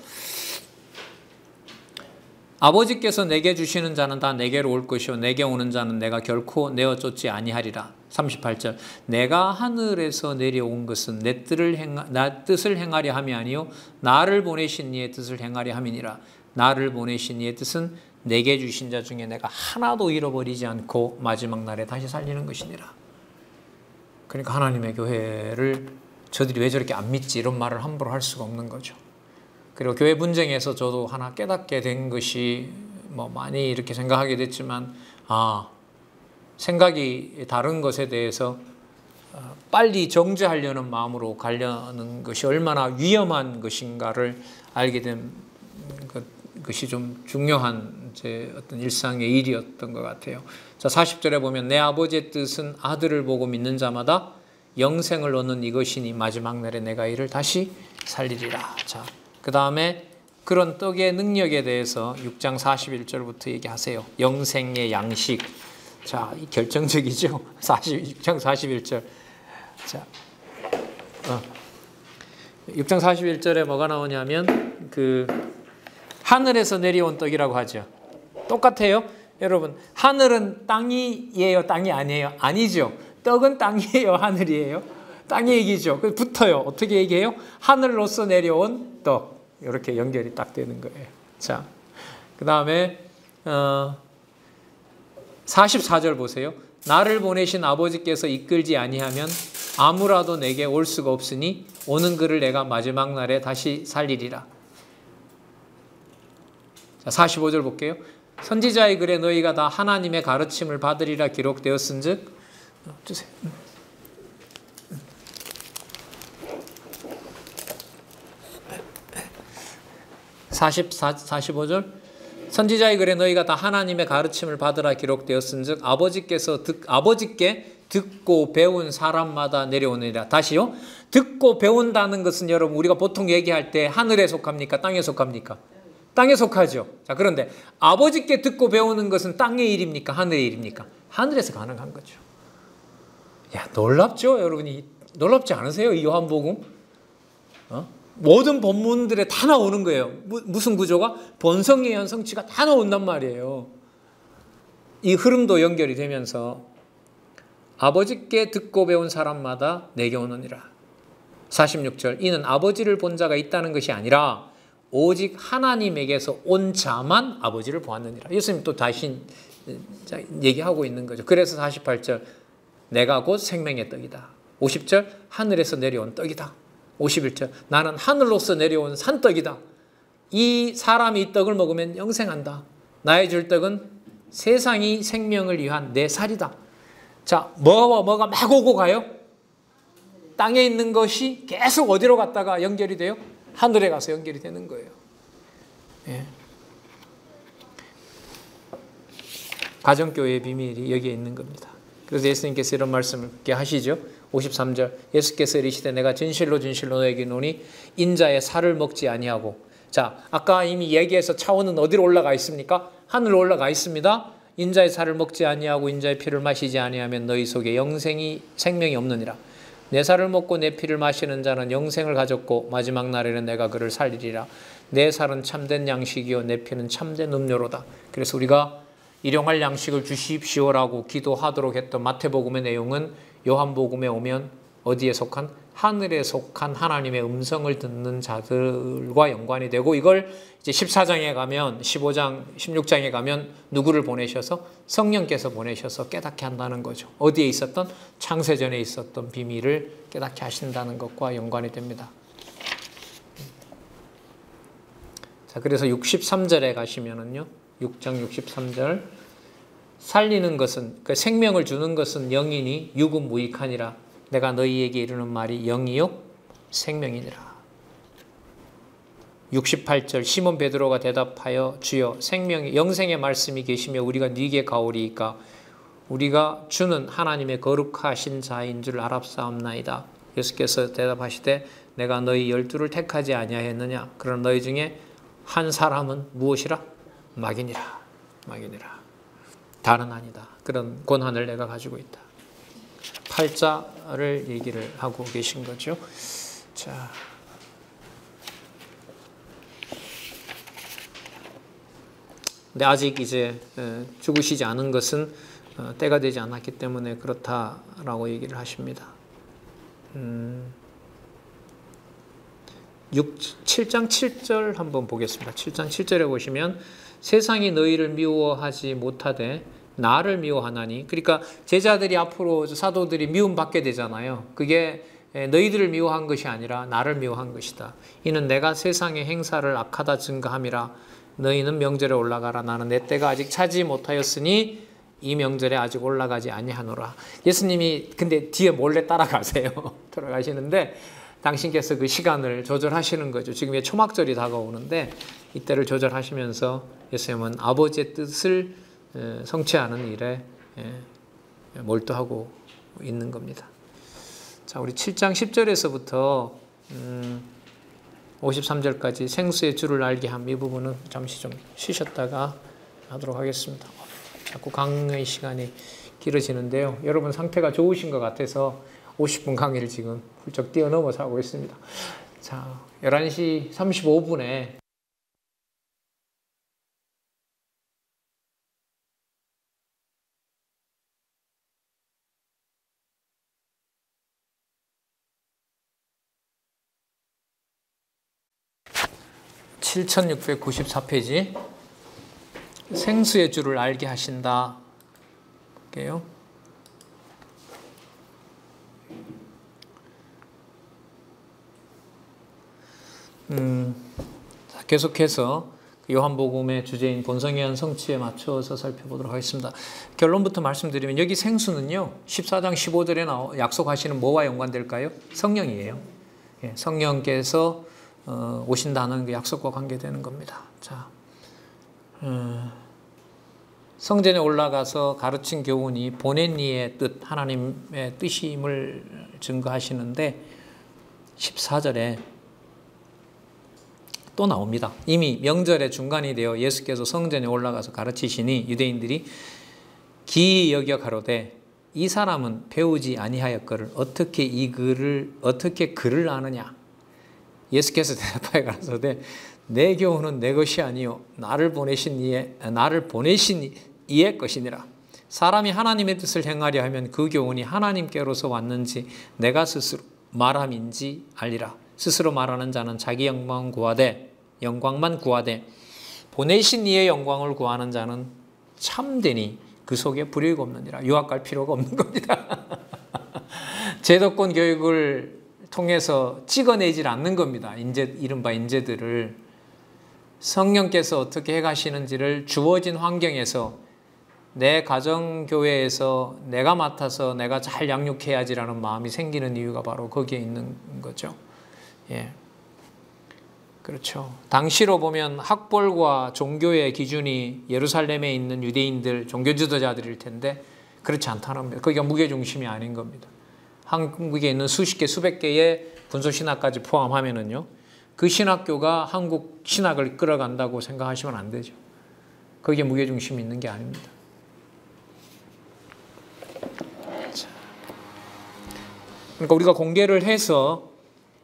아버지께서 내게 주시는 자는 다 내게로 올 것이요 내게 오는 자는 내가 결코 내어 쫓지 아니하리라. 38절. 내가 하늘에서 내려온 것은 내 뜻을 행하려 함이 아니요 나를 보내신 이의 뜻을 행하려 함이니라. 나를 보내신 이의 뜻은 내게 주신 자 중에 내가 하나도 잃어버리지 않고 마지막 날에 다시 살리는 것이니라. 그러니까 하나님의 교회를 저들이 왜 저렇게 안 믿지 이런 말을 함부로 할 수가 없는 거죠. 그리고 교회 분쟁에서 저도 하나 깨닫게 된 것이 뭐 많이 이렇게 생각하게 됐지만 생각이 다른 것에 대해서 빨리 정죄하려는 마음으로 가려는 것이 얼마나 위험한 것인가를 알게 된 것이 좀 중요한 제 어떤 일상의 일이었던 것 같아요. 자, 40절에 보면 내 아버지의 뜻은 아들을 보고 믿는 자마다 영생을 얻는 이것이니 마지막 날에 내가 이를 다시 살리리라. 자, 그 다음에 그런 떡의 능력에 대해서 6장 41절부터 얘기하세요. 영생의 양식. 자, 이 결정적이죠. 6장 41절. 자, 6장 41절에 뭐가 나오냐면 하늘에서 내려온 떡이라고 하죠. 똑같아요. 여러분, 하늘은 땅이에요, 땅이 아니에요? 아니죠. 떡은 땅이에요, 하늘이에요? 땅의 얘기죠. 붙어요. 어떻게 얘기해요? 하늘로서 내려온 떡. 이렇게 연결이 딱 되는 거예요. 자, 그 다음에 44절 보세요. 나를 보내신 아버지께서 이끌지 아니하면 아무라도 내게 올 수가 없으니 오는 그를 내가 마지막 날에 다시 살리리라. 자, 45절 볼게요. 선지자의 글에 너희가 다 하나님의 가르침을 받으리라 기록되었은즉 주세요. 45절 선지자의 글에 너희가 다 하나님의 가르침을 받으라 기록되었은즉 아버지께 듣고 배운 사람마다 내려오느니라. 다시요. 듣고 배운다는 것은 여러분 우리가 보통 얘기할 때 하늘에 속합니까? 땅에 속합니까? 땅에 속하죠. 자, 그런데 아버지께 듣고 배우는 것은 땅의 일입니까? 하늘의 일입니까? 하늘에서 가능한 거죠. 야, 놀랍죠? 여러분이 놀랍지 않으세요? 이 요한복음? 모든 본문들에 다 나오는 거예요. 무슨 구조가? 본성에 의한 성취가 다 나온단 말이에요. 이 흐름도 연결이 되면서 아버지께 듣고 배운 사람마다 내게 오느니라. 46절 이는 아버지를 본 자가 있다는 것이 아니라 오직 하나님에게서 온 자만 아버지를 보았느니라. 예수님 또 다시 얘기하고 있는 거죠. 그래서 48절 내가 곧 생명의 떡이다. 50절 하늘에서 내려온 떡이다. 51절 나는 하늘로서 내려온 산떡이다. 이 사람이 이 떡을 먹으면 영생한다. 나의 줄 떡은 세상이 생명을 위한 내 살이다. 자, 뭐가 막 오고 가요? 땅에 있는 것이 계속 어디로 갔다가 연결이 돼요? 하늘에 가서 연결이 되는 거예요. 예. 가정교회의 비밀이 여기에 있는 겁니다. 그래서 예수님께서 이런 말씀을 하시죠. 53절 예수께서 이르시되 내가 진실로 진실로 너에게 이르노니 인자의 살을 먹지 아니하고. 자, 아까 이미 얘기해서 차원은 어디로 올라가 있습니까? 하늘로 올라가 있습니다. 인자의 살을 먹지 아니하고 인자의 피를 마시지 아니하면 너희 속에 생명이 없느니라. 내 살을 먹고 내 피를 마시는 자는 영생을 가졌고 마지막 날에는 내가 그를 살리리라. 내 살은 참된 양식이요 내 피는 참된 음료로다. 그래서 우리가 일용할 양식을 주십시오라고 기도하도록 했던 마태복음의 내용은 요한복음에 오면 어디에 속한? 하늘에 속한 하나님의 음성을 듣는 자들과 연관이 되고, 이걸 이제 14장에 가면 15장 16장에 가면 누구를 보내셔서? 성령께서 보내셔서 깨닫게 한다는 거죠. 어디에 있었던? 창세전에 있었던 비밀을 깨닫게 하신다는 것과 연관이 됩니다. 자, 그래서 63절에 가시면은요, 6장 63절 살리는 것은, 그러니까 생명을 주는 것은 영이니 육은 무익하니라. 내가 너희에게 이르는 말이 영이요 생명이니라. 68절 시몬 베드로가 대답하여 주여 영생의 말씀이 계시며 우리가 네게 가오리이까 우리가 주는 하나님의 거룩하신 자인 줄 알았사옵나이다. 예수께서 대답하시되 내가 너희 12를 택하지 아니하였느냐. 그러나 너희 중에 한 사람은 무엇이라? 마귀니라. 다는 아니다. 그런 권한을 내가 가지고 있다. 팔자를 얘기를 하고 계신 거죠. 자, 근데 아직 이제 죽으시지 않은 것은 때가 되지 않았기 때문에 그렇다라고 얘기를 하십니다. 7장 7절 한번 보겠습니다. 7장 7절에 보시면 세상이 너희를 미워하지 못하되 나를 미워하나니. 그러니까 제자들이 앞으로 사도들이 미움받게 되잖아요. 그게 너희들을 미워한 것이 아니라 나를 미워한 것이다. 이는 내가 세상의 행사를 악하다 증거함이라. 너희는 명절에 올라가라. 나는 내 때가 아직 차지 못하였으니 이 명절에 아직 올라가지 아니하노라. 예수님이 근데 뒤에 몰래 따라가세요. 돌아가시는데 당신께서 그 시간을 조절하시는 거죠. 지금 초막절이 다가오는데 이때를 조절하시면서 예수님은 아버지의 뜻을 성취하는 일에 몰두하고 있는 겁니다. 자, 우리 7장 10절에서부터 53절까지 생수의 줄을 알게 함, 이 부분은 잠시 좀 쉬셨다가 하도록 하겠습니다. 자꾸 강의 시간이 길어지는데요. 여러분 상태가 좋으신 것 같아서 50분 강의를 지금 훌쩍 뛰어넘어서 하고 있습니다. 자, 11시 35분에 (7694페이지) 생수의 줄을 알게 하신다. 볼게요. 계속해서 요한복음의 주제인 본성에 의한 성취에 맞춰서 살펴보도록 하겠습니다. 결론부터 말씀드리면 여기 생수는요 14장 15절에 약속하시는 뭐와 연관될까요? 성령이에요. 성령께서 오신다는 그 약속과 관계되는 겁니다. 자, 성전에 올라가서 가르친 교훈이 보낸 이의 뜻, 하나님의 뜻임을 증거하시는데 14절에 또 나옵니다. 이미 명절의 중간이 되어 예수께서 성전에 올라가서 가르치시니 유대인들이 기이 여겨 가로되 이 사람은 배우지 아니하였거늘 어떻게 글을 아느냐. 예수께서 대답하여 가라사대 내 교훈은 내 것이 아니요 나를 보내신 이의 것이니라. 사람이 하나님의 뜻을 행하려 하면 그 교훈이 하나님께로서 왔는지 내가 스스로 말함인지 알리라. 스스로 말하는 자는 자기 영광만 구하되 보내신 이의 영광을 구하는 자는 참되니 그 속에 불의가 없느니라. 유학 갈 필요가 없는 겁니다. 제도권 교육을 통해서 찍어내질 않는 겁니다. 이른바 인재들을. 성령께서 어떻게 해가시는지를 주어진 환경에서 내 가정교회에서 내가 맡아서 내가 잘 양육해야지라는 마음이 생기는 이유가 바로 거기에 있는 거죠. 예. 그렇죠. 당시로 보면 학벌과 종교의 기준이 예루살렘에 있는 유대인들, 종교 지도자들일 텐데 그렇지 않다는 겁니다. 거기가 무게중심이 아닌 겁니다. 한국에 있는 수십 개, 수백 개의 군소신학까지 포함하면은요, 그 신학교가 한국 신학을 끌어간다고 생각하시면 안 되죠. 거기에 무게중심이 있는 게 아닙니다. 자. 그러니까 우리가 공개를 해서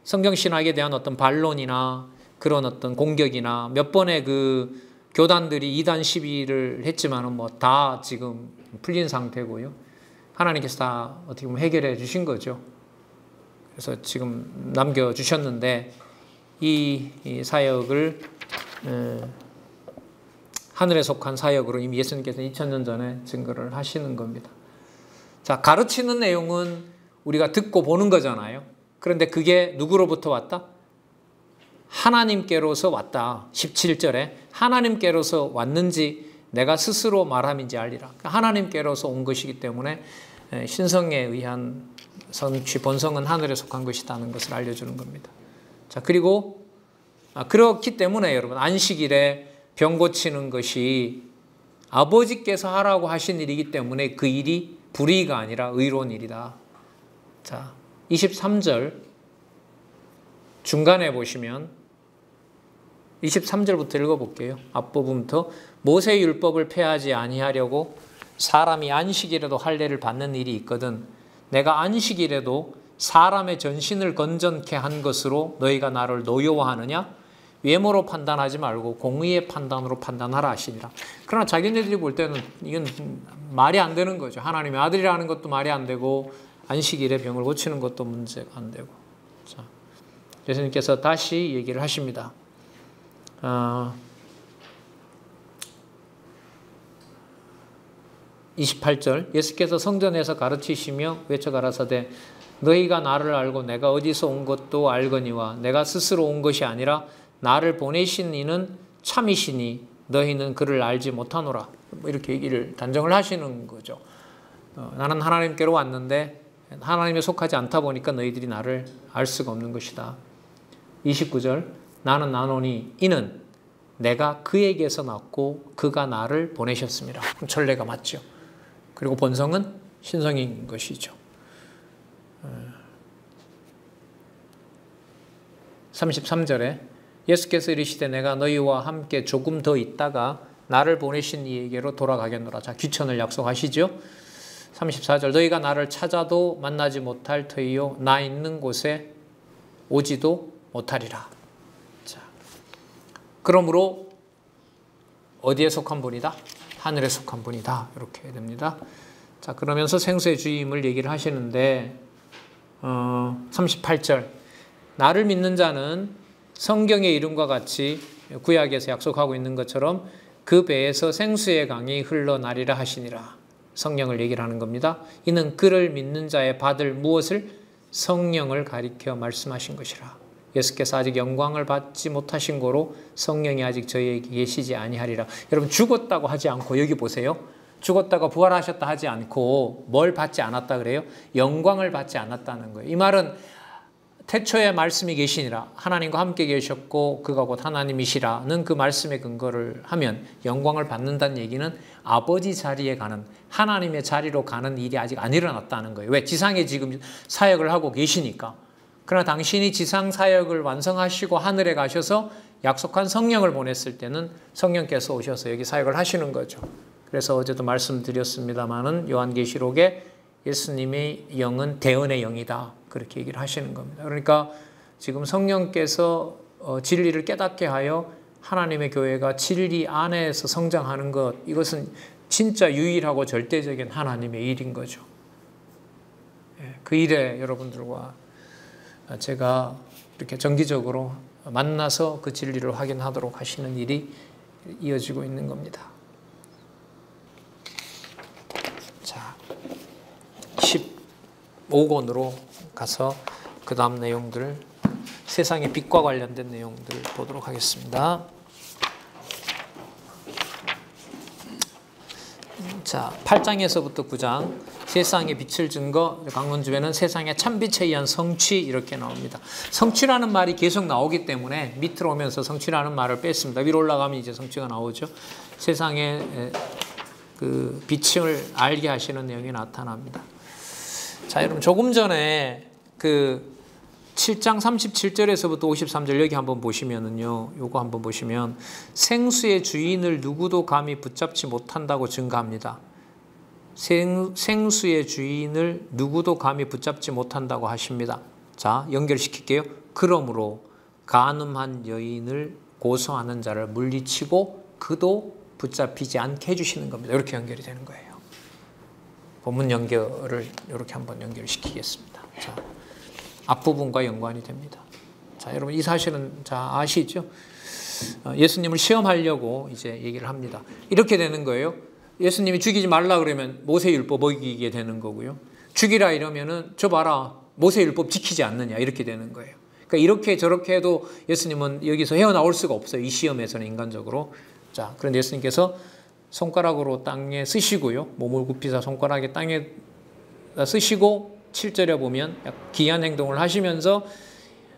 성경신학에 대한 어떤 반론이나 그런 어떤 공격이나 몇 번의 그 교단들이 이단 시비를 했지만은 뭐 다 지금 풀린 상태고요. 하나님께서 다 어떻게 보면 해결해 주신 거죠. 그래서 지금 남겨주셨는데 이 사역을 하늘에 속한 사역으로 이미 예수님께서 2000년 전에 증거를 하시는 겁니다. 자, 가르치는 내용은 우리가 듣고 보는 거잖아요. 그런데 그게 누구로부터 왔다? 하나님께로서 왔다. 17절에 하나님께로서 왔는지 내가 스스로 말함인지 알리라. 하나님께로서 온 것이기 때문에 신성에 의한 성취, 본성은 하늘에 속한 것이라는 것을 알려주는 겁니다. 자, 그리고 그렇기 때문에 여러분 안식일에 병 고치는 것이 아버지께서 하라고 하신 일이기 때문에 그 일이 불의가 아니라 의로운 일이다. 자, 23절 중간에 보시면 23절부터 읽어볼게요. 앞부분부터 모세의 율법을 폐하지 아니하려고 사람이 안식일에도 할례를 받는 일이 있거든 내가 안식일에도 사람의 전신을 건전케 한 것으로 너희가 나를 노여워하느냐? 외모로 판단하지 말고 공의의 판단으로 판단하라 하시니라. 그러나 자기네들이 볼 때는 이건 말이 안 되는 거죠. 하나님의 아들이라는 것도 말이 안 되고 안식일에 병을 고치는 것도 문제가 안 되고. 자, 예수님께서 다시 얘기를 하십니다. 28절 예수께서 성전에서 가르치시며 외쳐 가라사대 너희가 나를 알고 내가 어디서 온 것도 알거니와 내가 스스로 온 것이 아니라 나를 보내신 이는 참이시니 너희는 그를 알지 못하노라. 이렇게 얘기를 단정을 하시는 거죠. 나는 하나님께로 왔는데 하나님에 속하지 않다 보니까 너희들이 나를 알 수가 없는 것이다. 29절 나는 나노니 이는 내가 그에게서 났고 그가 나를 보내셨습니다. 그럼 전례가 맞죠. 그리고 본성은 신성인 것이죠. 33절에 예수께서 이르시되 내가 너희와 함께 조금 더 있다가 나를 보내신 이에게로 돌아가겠노라. 자, 귀천을 약속하시죠. 34절 너희가 나를 찾아도 만나지 못할 터이요 나 있는 곳에 오지도 못하리라. 자, 그러므로 어디에 속한 분이다? 하늘에 속한 분이다. 이렇게 됩니다. 자, 그러면서 생수의 주임을 얘기를 하시는데 38절 나를 믿는 자는 성경의 이름과 같이 구약에서 약속하고 있는 것처럼 그 배에서 생수의 강이 흘러나리라 하시니라. 성령을 얘기를 하는 겁니다. 이는 그를 믿는 자의 받을 무엇을? 성령을 가리켜 말씀하신 것이라. 예수께서 아직 영광을 받지 못하신 고로 성령이 아직 저희에게 계시지 아니하리라. 여러분 죽었다고 하지 않고 여기 보세요. 죽었다가 부활하셨다 하지 않고 뭘 받지 않았다 그래요? 영광을 받지 않았다는 거예요. 이 말은 태초에 말씀이 계시니라 하나님과 함께 계셨고 그가 곧 하나님이시라는 그 말씀에 근거를 하면 영광을 받는다는 얘기는 아버지 자리에 가는 하나님의 자리로 가는 일이 아직 안 일어났다는 거예요. 왜? 지상에 지금 사역을 하고 계시니까. 그러나 당신이 지상 사역을 완성하시고 하늘에 가셔서 약속한 성령을 보냈을 때는 성령께서 오셔서 여기 사역을 하시는 거죠. 그래서 어제도 말씀드렸습니다마는 요한계시록에 예수님의 영은 대언의 영이다. 그렇게 얘기를 하시는 겁니다. 그러니까 지금 성령께서 진리를 깨닫게 하여 하나님의 교회가 진리 안에서 성장하는 것, 이것은 진짜 유일하고 절대적인 하나님의 일인 거죠. 그 일에 여러분들과 제가 이렇게 정기적으로 만나서 그 진리를 확인하도록 하시는 일이 이어지고 있는 겁니다. 자, 15권으로 가서 그 다음 내용들, 세상의 빛과 관련된 내용들 보도록 하겠습니다. 자, 8장에서부터 9장, 세상의 빛을 증거, 강론집에는 세상의 참빛에 의한 성취, 이렇게 나옵니다. 성취라는 말이 계속 나오기 때문에 밑으로 오면서 성취라는 말을 뺐습니다. 위로 올라가면 이제 성취가 나오죠. 세상의 그 빛을 알게 하시는 내용이 나타납니다. 자, 여러분, 조금 전에 그 7장 37절에서부터 53절 여기 한번 보시면은요, 요거 한번 보시면 생수의 주인을 누구도 감히 붙잡지 못한다고 증거합니다. 생수의 주인을 누구도 감히 붙잡지 못한다고 하십니다. 자, 연결시킬게요. 그러므로 간음한 여인을 고소하는 자를 물리치고 그도 붙잡히지 않게 해주시는 겁니다. 이렇게 연결이 되는 거예요. 본문 연결을 이렇게 한번 연결시키겠습니다. 자, 앞부분과 연관이 됩니다. 자, 여러분, 이 사실은 아시죠? 예수님을 시험하려고 이제 얘기를 합니다. 이렇게 되는 거예요. 예수님이 죽이지 말라 그러면 모세율법 어기게 되는 거고요. 죽이라 이러면은 저 봐라, 모세율법 지키지 않느냐, 이렇게 되는 거예요. 그러니까 이렇게 저렇게 해도 예수님은 여기서 헤어나올 수가 없어요. 이 시험에서는 인간적으로. 자, 그런데 예수님께서 손가락으로 땅에 쓰시고요. 몸을 굽히사 손가락에 땅에 쓰시고 7절에 보면 기이한 행동을 하시면서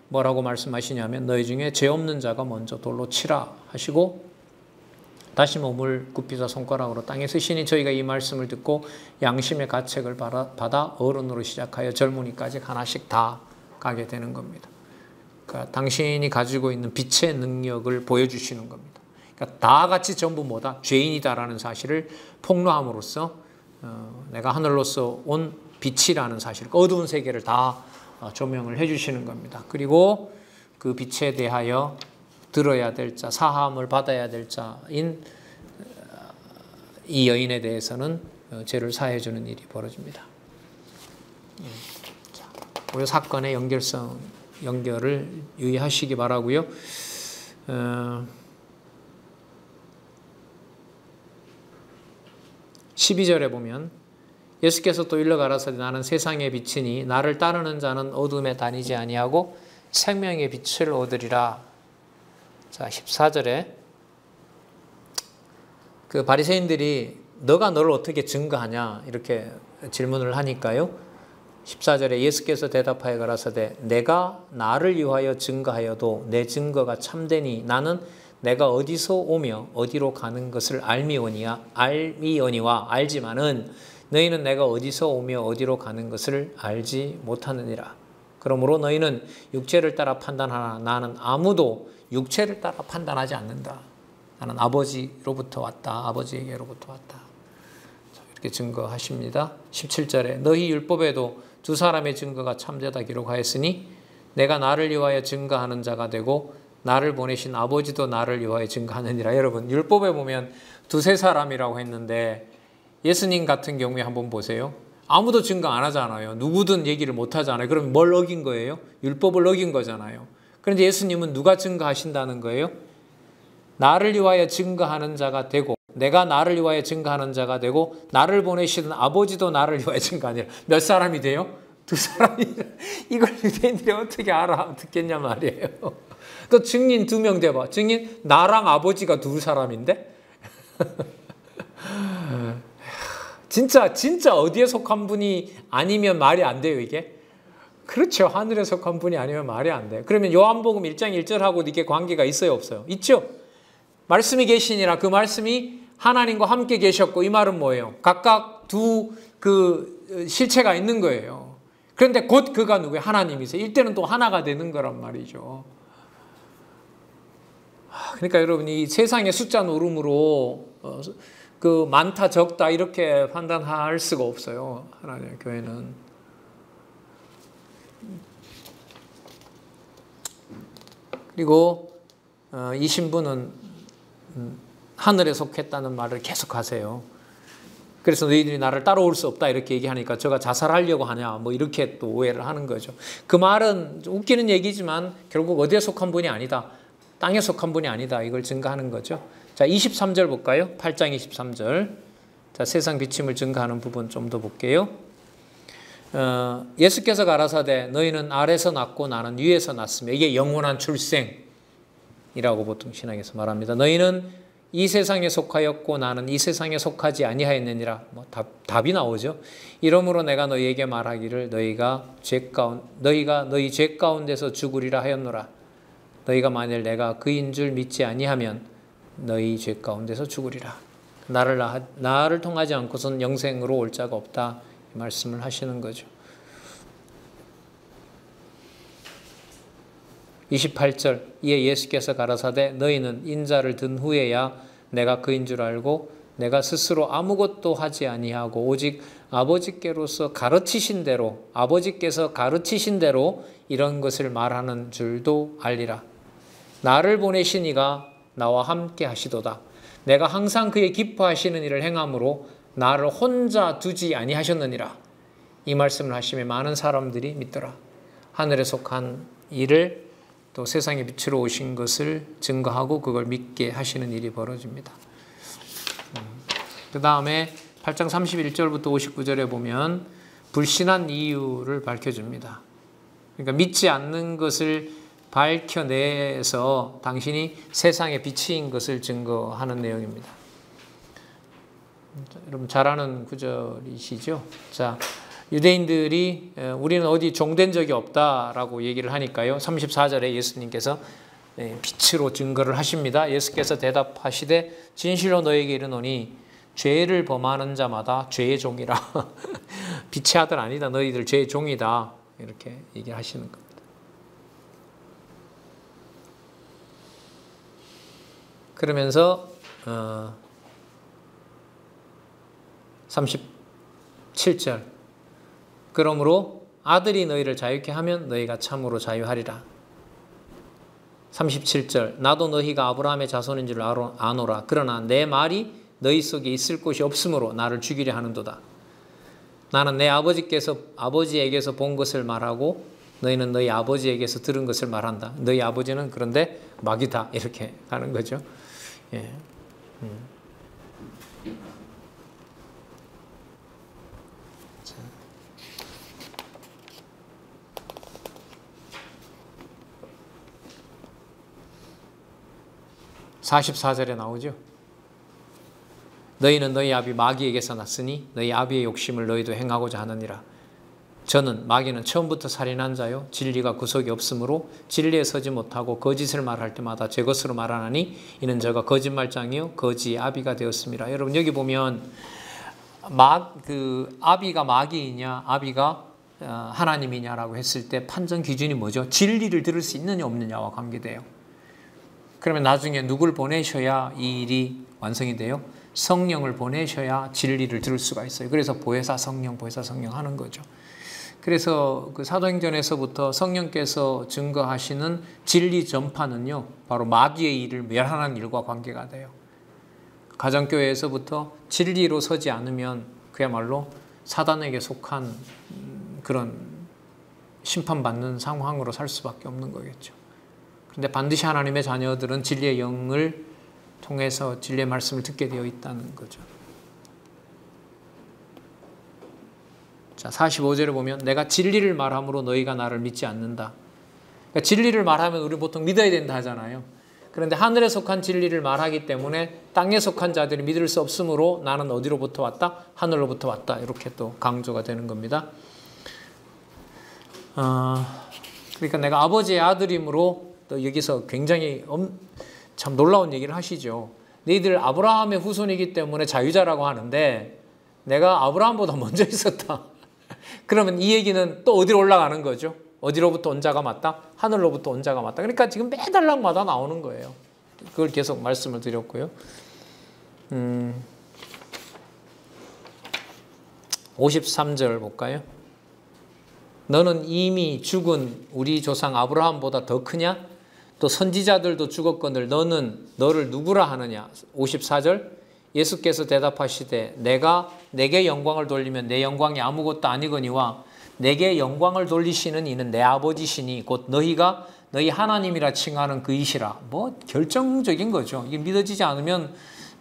뭐라고 말씀하시냐면 너희 중에 죄 없는 자가 먼저 돌로 치라 하시고 다시 몸을 굽히사 손가락으로 땅에 쓰시니 저희가 이 말씀을 듣고 양심의 가책을 받아 어른으로 시작하여 젊은이까지 하나씩 다 가게 되는 겁니다. 그러니까 당신이 가지고 있는 빛의 능력을 보여주시는 겁니다. 그러니까 다 같이 전부 뭐다? 죄인이다라는 사실을 폭로함으로써 내가 하늘로서 온 빛이라는 사실, 어두운 세계를 다 조명을 해주시는 겁니다. 그리고 그 빛에 대하여 들어야 될 자, 사함을 받아야 될 자인 이 여인에 대해서는 죄를 사해 주는 일이 벌어집니다. 이 사건의 연결을 유의하시기 바라고요. 12절에 보면 예수께서 또 일러 가라사대 나는 세상의 빛이니 나를 따르는 자는 어둠에 다니지 아니하고 생명의 빛을 얻으리라. 자, 14절에 그 바리새인들이 너가 너를 어떻게 증거하냐 이렇게 질문을 하니까요. 14절에 예수께서 대답하여 가라사대 내가 나를 위하여 증거하여도 내 증거가 참되니 나는 내가 어디서 오며 어디로 가는 것을 알미오니와 알지만은 너희는 내가 어디서 오며 어디로 가는 것을 알지 못하느니라. 그러므로 너희는 육체를 따라 판단하나 나는 아무도 육체를 따라 판단하지 않는다. 나는 아버지로부터 왔다. 아버지에게로부터 왔다. 이렇게 증거하십니다. 17절에 너희 율법에도 두 사람의 증거가 참되다 기록하였으니 내가 나를 위하여 증거하는 자가 되고 나를 보내신 아버지도 나를 위하여 증거하느니라. 여러분, 율법에 보면 두세 사람이라고 했는데 예수님 같은 경우에 한번 보세요. 아무도 증거 안 하잖아요. 누구든 얘기를 못 하잖아요. 그럼 뭘 어긴 거예요? 율법을 어긴 거잖아요. 그런데 예수님은 누가 증거하신다는 거예요? 나를 위하여 증거하는 자가 되고 내가 나를 위하여 증거하는 자가 되고 나를 보내시는 아버지도 나를 위하여 증거하니라. 몇 사람이 돼요? 두 사람이. 이걸 유대인들이 어떻게 듣겠냐 말이에요. 또 증인 2명 대봐. 증인 나랑 아버지가 두 사람인데 진짜 어디에 속한 분이 아니면 말이 안 돼요, 이게? 그렇죠. 하늘에 속한 분이 아니면 말이 안 돼요. 그러면 요한복음 1장 1절하고 이게 관계가 있어요, 없어요? 있죠? 말씀이 계시니라. 그 말씀이 하나님과 함께 계셨고, 이 말은 뭐예요? 각각 두 실체가 있는 거예요. 그런데 곧 그가 누구예요? 하나님이세요. 이때는 또 하나가 되는 거란 말이죠. 그러니까 여러분, 이 세상의 숫자 노름으로 그 많다 적다 이렇게 판단할 수가 없어요. 하나님의 교회는. 그리고 이 신부는 하늘에 속했다는 말을 계속 하세요. 그래서 너희들이 나를 따라올 수 없다 이렇게 얘기하니까 저가 자살하려고 하냐 뭐 이렇게 또 오해를 하는 거죠. 그 말은 웃기는 얘기지만 결국 어디에 속한 분이 아니다. 땅에 속한 분이 아니다. 이걸 증거하는 거죠. 자, 23절 볼까요? 8장 23절. 자, 세상 비침을 증거하는 부분 좀 더 볼게요. 예수께서 가라사대 너희는 아래서 났고 나는 위에서 났으며 이게 영원한 출생이라고 보통 신학에서 말합니다. 너희는 이 세상에 속하였고 나는 이 세상에 속하지 아니하였느니라. 뭐 답이 나오죠. 이러므로 내가 너희에게 말하기를 너희가 너희 죄 가운데서 죽으리라 하였노라. 너희가 만일 내가 그인 줄 믿지 아니하면 너희 죄 가운데서 죽으리라. 나를 통하지 않고선 영생으로 올 자가 없다. 이 말씀을 하시는 거죠. 28절 이에 예수께서 가라사대 너희는 인자를 든 후에야 내가 그인 줄 알고 내가 스스로 아무것도 하지 아니하고 오직 아버지께서 가르치신 대로 이런 것을 말하는 줄도 알리라. 나를 보내신 이가 나와 함께 하시도다. 내가 항상 그의 기뻐하시는 일을 행함으로 나를 혼자 두지 아니하셨느니라. 이 말씀을 하시며 많은 사람들이 믿더라. 하늘에 속한 일을 또 세상에 빛으로 오신 것을 증거하고 그걸 믿게 하시는 일이 벌어집니다. 그 다음에 8장 31절부터 59절에 보면 불신한 이유를 밝혀줍니다. 그러니까 믿지 않는 것을 밝혀내서 당신이 세상의 빛인 것을 증거하는 내용입니다. 여러분 잘 아는 구절이시죠? 자, 유대인들이 우리는 어디 종된 적이 없다라고 얘기를 하니까요. 34절에 예수님께서 빛으로 증거를 하십니다. 예수께서 대답하시되 진실로 너에게 이르노니 죄를 범하는 자마다 죄의 종이라. 빛의 아들 아니다. 너희들 죄의 종이다. 이렇게 얘기하시는 겁니다. 그러면서 37절 그러므로 아들이 너희를 자유케 하면 너희가 참으로 자유하리라. 37절 나도 너희가 아브라함의 자손인 줄 아노라. 그러나 내 말이 너희 속에 있을 곳이 없으므로 나를 죽이려 하는도다. 나는 내 아버지에게서 본 것을 말하고 너희는 너희 아버지에게서 들은 것을 말한다. 너희 아버지는 그런데 마귀다. 이렇게 하는 거죠. 예. 44절에 나오죠. 너희는 너희 아비 마귀에게서 났으니 너희 아비의 욕심을 너희도 행하고자 하느니라. 저는 마귀는 처음부터 살인한 자요 진리가 구속이 없으므로 진리에 서지 못하고 거짓을 말할 때마다 제 것으로 말하나니 이는 저가 거짓말장이요 거지 아비가 되었습니다. 여러분 여기 보면 아비가 마귀이냐 아비가 하나님이냐라고 했을 때 판정 기준이 뭐죠? 진리를 들을 수 있느냐 없느냐와 관계돼요. 그러면 나중에 누굴 보내셔야 이 일이 완성이 돼요? 성령을 보내셔야 진리를 들을 수가 있어요. 그래서 보혜사 성령 하는 거죠. 그래서 그 사도행전에서부터 성령께서 증거하시는 진리 전파는요, 바로 마귀의 일을 멸하는 일과 관계가 돼요. 가정교회에서부터 진리로 서지 않으면 그야말로 사단에게 속한 그런 심판받는 상황으로 살 수밖에 없는 거겠죠. 그런데 반드시 하나님의 자녀들은 진리의 영을 통해서 진리의 말씀을 듣게 되어 있다는 거죠. 자, 45절에 보면 내가 진리를 말함으로 너희가 나를 믿지 않는다. 그러니까 진리를 말하면 우리 보통 믿어야 된다 하잖아요. 그런데 하늘에 속한 진리를 말하기 때문에 땅에 속한 자들이 믿을 수 없으므로 나는 어디로부터 왔다? 하늘로부터 왔다. 이렇게 또 강조가 되는 겁니다. 그러니까 내가 아버지의 아들이므로 또 여기서 굉장히 참 놀라운 얘기를 하시죠. 너희들 아브라함의 후손이기 때문에 자유자라고 하는데 내가 아브라함보다 먼저 있었다. 그러면 이 얘기는 또 어디로 올라가는 거죠? 어디로부터 온 자가 맞다? 하늘로부터 온 자가 맞다. 그러니까 지금 매 단락마다 나오는 거예요. 그걸 계속 말씀을 드렸고요. 53절 볼까요? 너는 이미 죽은 우리 조상 아브라함보다 더 크냐? 또 선지자들도 죽었거늘 너는 너를 누구라 하느냐. 54절 예수께서 대답하시되 내가 내게 영광을 돌리면 내 영광이 아무것도 아니거니와 내게 영광을 돌리시는 이는 내 아버지시니 곧 너희가 너희 하나님이라 칭하는 그이시라. 뭐 결정적인 거죠. 이게 믿어지지 않으면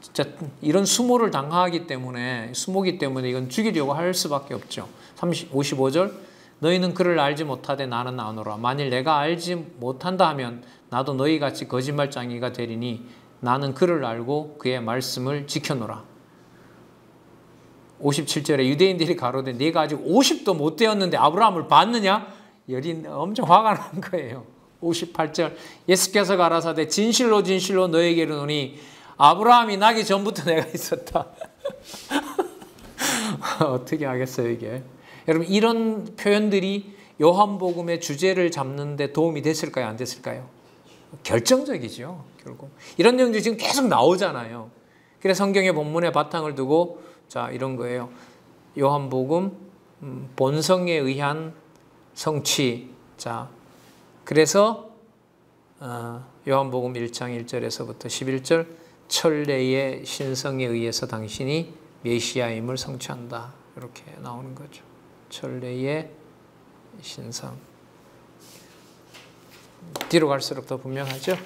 진짜 이런 수모를 당하기 때문에 수모기 때문에 이건 죽이려고 할 수밖에 없죠. 55절 너희는 그를 알지 못하되 나는 아노라. 만일 내가 알지 못한다 하면 나도 너희같이 거짓말쟁이가 되리니 나는 그를 알고 그의 말씀을 지켜노라. 57절에 유대인들이 가로되 네가 아직 50도 못 되었는데 아브라함을 봤느냐? 열이 엄청 화가 난 거예요. 58절 예수께서 가라사대 진실로 진실로 너에게 이르노니 아브라함이 나기 전부터 내가 있었다. 어떻게 하겠어요 이게. 여러분 이런 표현들이 요한복음의 주제를 잡는 데 도움이 됐을까요? 안 됐을까요? 결정적이죠. 결국 이런 내용들이 지금 계속 나오잖아요. 그래서 성경의 본문에 바탕을 두고 자 이런 거예요. 요한복음 본성에 의한 성취. 자 그래서 요한복음 1장 1절에서부터 11절 천례의 신성에 의해서 당신이 메시아임을 성취한다. 이렇게 나오는 거죠. 천례의 신성. 뒤로 갈수록 더 분명하죠.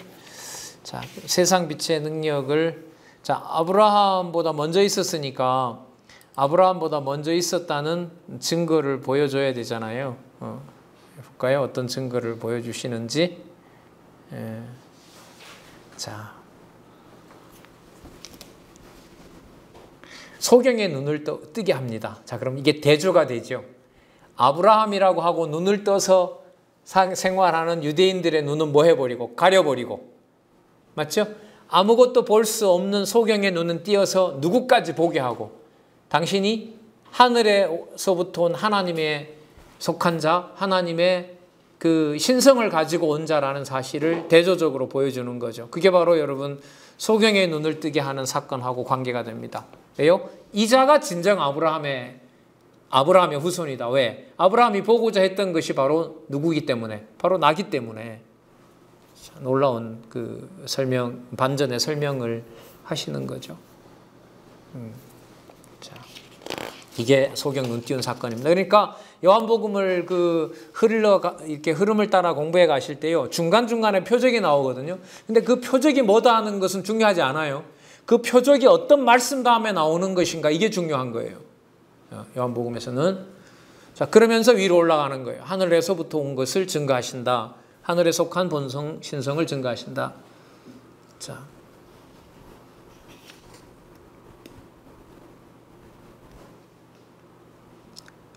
자, 세상 빛의 능력을 자 아브라함보다 먼저 있었으니까 아브라함보다 먼저 있었다는 증거를 보여줘야 되잖아요. 볼까요? 어떤 증거를 보여주시는지. 자, 소경의 눈을 뜨게 합니다. 자, 그럼 이게 대조가 되죠. 아브라함이라고 하고 눈을 떠서 생활하는 유대인들의 눈은 뭐 해버리고 가려버리고 맞죠? 아무것도 볼 수 없는 소경의 눈은 띄어서 누구까지 보게 하고 당신이 하늘에서부터 온 하나님의 속한 자, 하나님의 그 신성을 가지고 온 자라는 사실을 대조적으로 보여주는 거죠. 그게 바로 여러분 소경의 눈을 뜨게 하는 사건하고 관계가 됩니다. 왜요? 이 자가 진정 아브라함의 후손이다. 왜? 아브라함이 보고자 했던 것이 바로 누구기 때문에? 바로 나기 때문에. 놀라운 그 반전의 설명을 하시는 거죠. 자, 이게 소경 눈 띄운 사건입니다. 그러니까 요한복음을 이렇게 흐름을 따라 공부해 가실 때요. 중간중간에 표적이 나오거든요. 근데 그 표적이 뭐다 하는 것은 중요하지 않아요. 그 표적이 어떤 말씀 다음에 나오는 것인가 이게 중요한 거예요. 요한복음에서는. 자, 그러면서 위로 올라가는 거예요. 하늘에서부터 온 것을 증거하신다. 하늘에 속한 본성, 신성을 증거하신다. 자.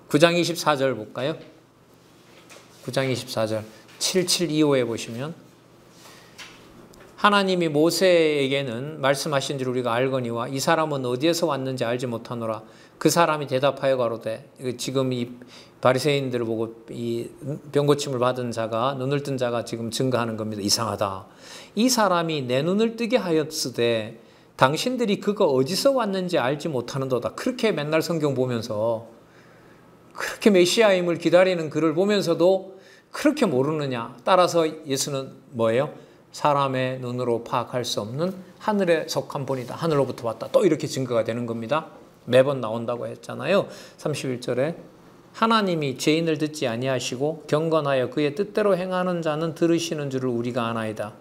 (9장 24절) 볼까요? 9장 24절 7725에 보시면 하나님이 모세에게는 말씀하신 줄 우리가 알거니와 이 사람은 어디에서 왔는지 알지 못하노라. 그 사람이 대답하여 가로되 지금 이 바리새인들을 보고 이 병고침을 받은 자가 눈을 뜬 자가 지금 증거하는 겁니다. 이상하다. 이 사람이 내 눈을 뜨게 하였으되 당신들이 그가 어디서 왔는지 알지 못하는도다. 그렇게 맨날 성경 보면서 그렇게 메시아임을 기다리는 그를 보면서도 그렇게 모르느냐. 따라서 예수는 뭐예요? 사람의 눈으로 파악할 수 없는 하늘에 속한 분이다. 하늘로부터 왔다. 또 이렇게 증거가 되는 겁니다. 매번 나온다고 했잖아요. 31절에 하나님이 죄인을 듣지 아니하시고 경건하여 그의 뜻대로 행하는 자는 들으시는 줄을 우리가 아나이다.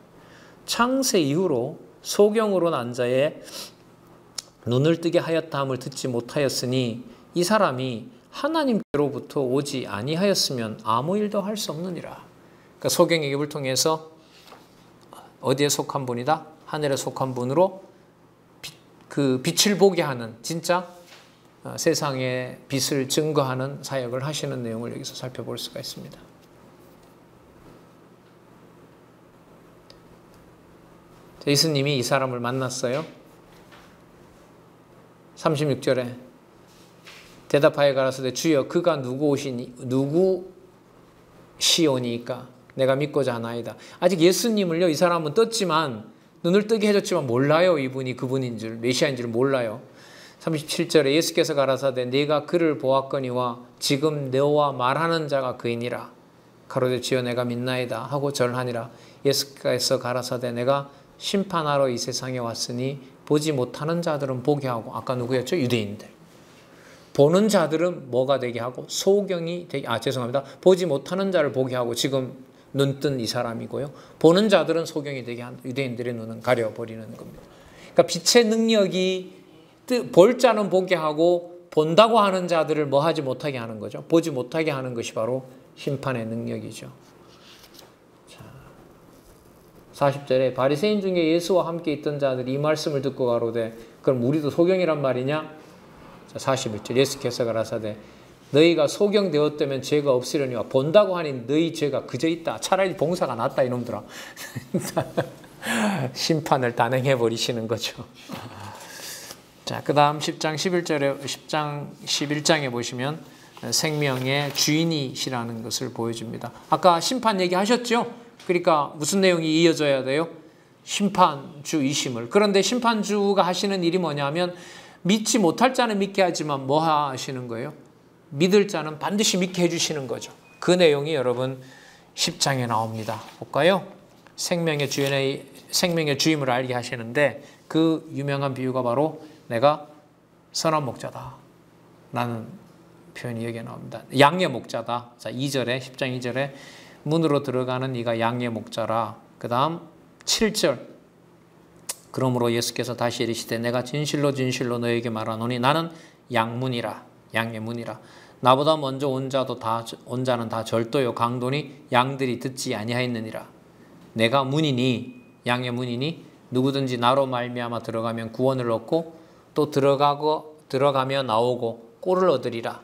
창세 이후로 소경으로 난 자의 눈을 뜨게 하였다함을 듣지 못하였으니 이 사람이 하나님께로부터 오지 아니하였으면 아무 일도 할 수 없느니라. 그러니까 소경의 입을 통해서 어디에 속한 분이다? 하늘에 속한 분으로 그 빛을 보게 하는 진짜 세상의 빛을 증거하는 사역을 하시는 내용을 여기서 살펴볼 수가 있습니다. 예수님이 이 사람을 만났어요. 36절에 대답하여 가라사대 주여 그가 누구시오니까 내가 믿고자 하나이다. 아직 예수님을요 이 사람은 떴지만 눈을 뜨게 해줬지만 몰라요. 이분이 그분인 줄 메시아인 줄 몰라요. 37절에 예수께서 가라사대 네가 그를 보았거니와 지금 너와 말하는 자가 그이니라. 가로되 주여 내가 믿나이다 하고 절하니라. 예수께서 가라사대 내가 심판하러 이 세상에 왔으니 보지 못하는 자들은 보게 하고, 아까 누구였죠? 유대인들. 보는 자들은 뭐가 되게 하고, 소경이 되게, 죄송합니다. 보지 못하는 자를 보게 하고, 지금 눈 뜬 이 사람이고요. 보는 자들은 소경이 되게 한다. 유대인들의 눈은 가려버리는 겁니다. 그러니까 빛의 능력이 볼 자는 보게 하고, 본다고 하는 자들을 뭐 하지 못하게 하는 거죠. 보지 못하게 하는 것이 바로 심판의 능력이죠. 자, 40절에 바리새인 중에 예수와 함께 있던 자들이 이 말씀을 듣고 가로되 그럼 우리도 소경이란 말이냐? 자, 41절 예수께서 가라사대 너희가 소경되었다면 죄가 없으려니와 본다고 하니 너희 죄가 그저 있다. 차라리 봉사가 낫다 이놈들아. 심판을 단행해 버리시는 거죠. 자, 그 다음 10장 11장에 보시면 생명의 주인이시라는 것을 보여줍니다. 아까 심판 얘기하셨죠? 그러니까 무슨 내용이 이어져야 돼요? 심판주이심을. 그런데 심판주가 하시는 일이 뭐냐면 믿지 못할 자는 믿게 하지만 뭐 하시는 거예요? 믿을 자는 반드시 믿게 해주시는 거죠. 그 내용이 여러분 10장에 나옵니다. 볼까요? 생명의 주임을 알게 하시는데 그 유명한 비유가 바로 내가 선한 목자다 라는 표현이 여기에 나옵니다. 양의 목자다. 자, 2절에 10장 2절에 문으로 들어가는 이가 양의 목자라. 그 다음 7절 그러므로 예수께서 다시 이르시되 내가 진실로 진실로 너에게 말하노니 나는 양문이라. 양의 문이라. 나보다 먼저 온 자는 다 절도요 강도니 양들이 듣지 아니하였느니라. 내가 문이니 양의 문이니 누구든지 나로 말미암아 들어가면 구원을 얻고 또 들어가며 나오고 꼴을 얻으리라.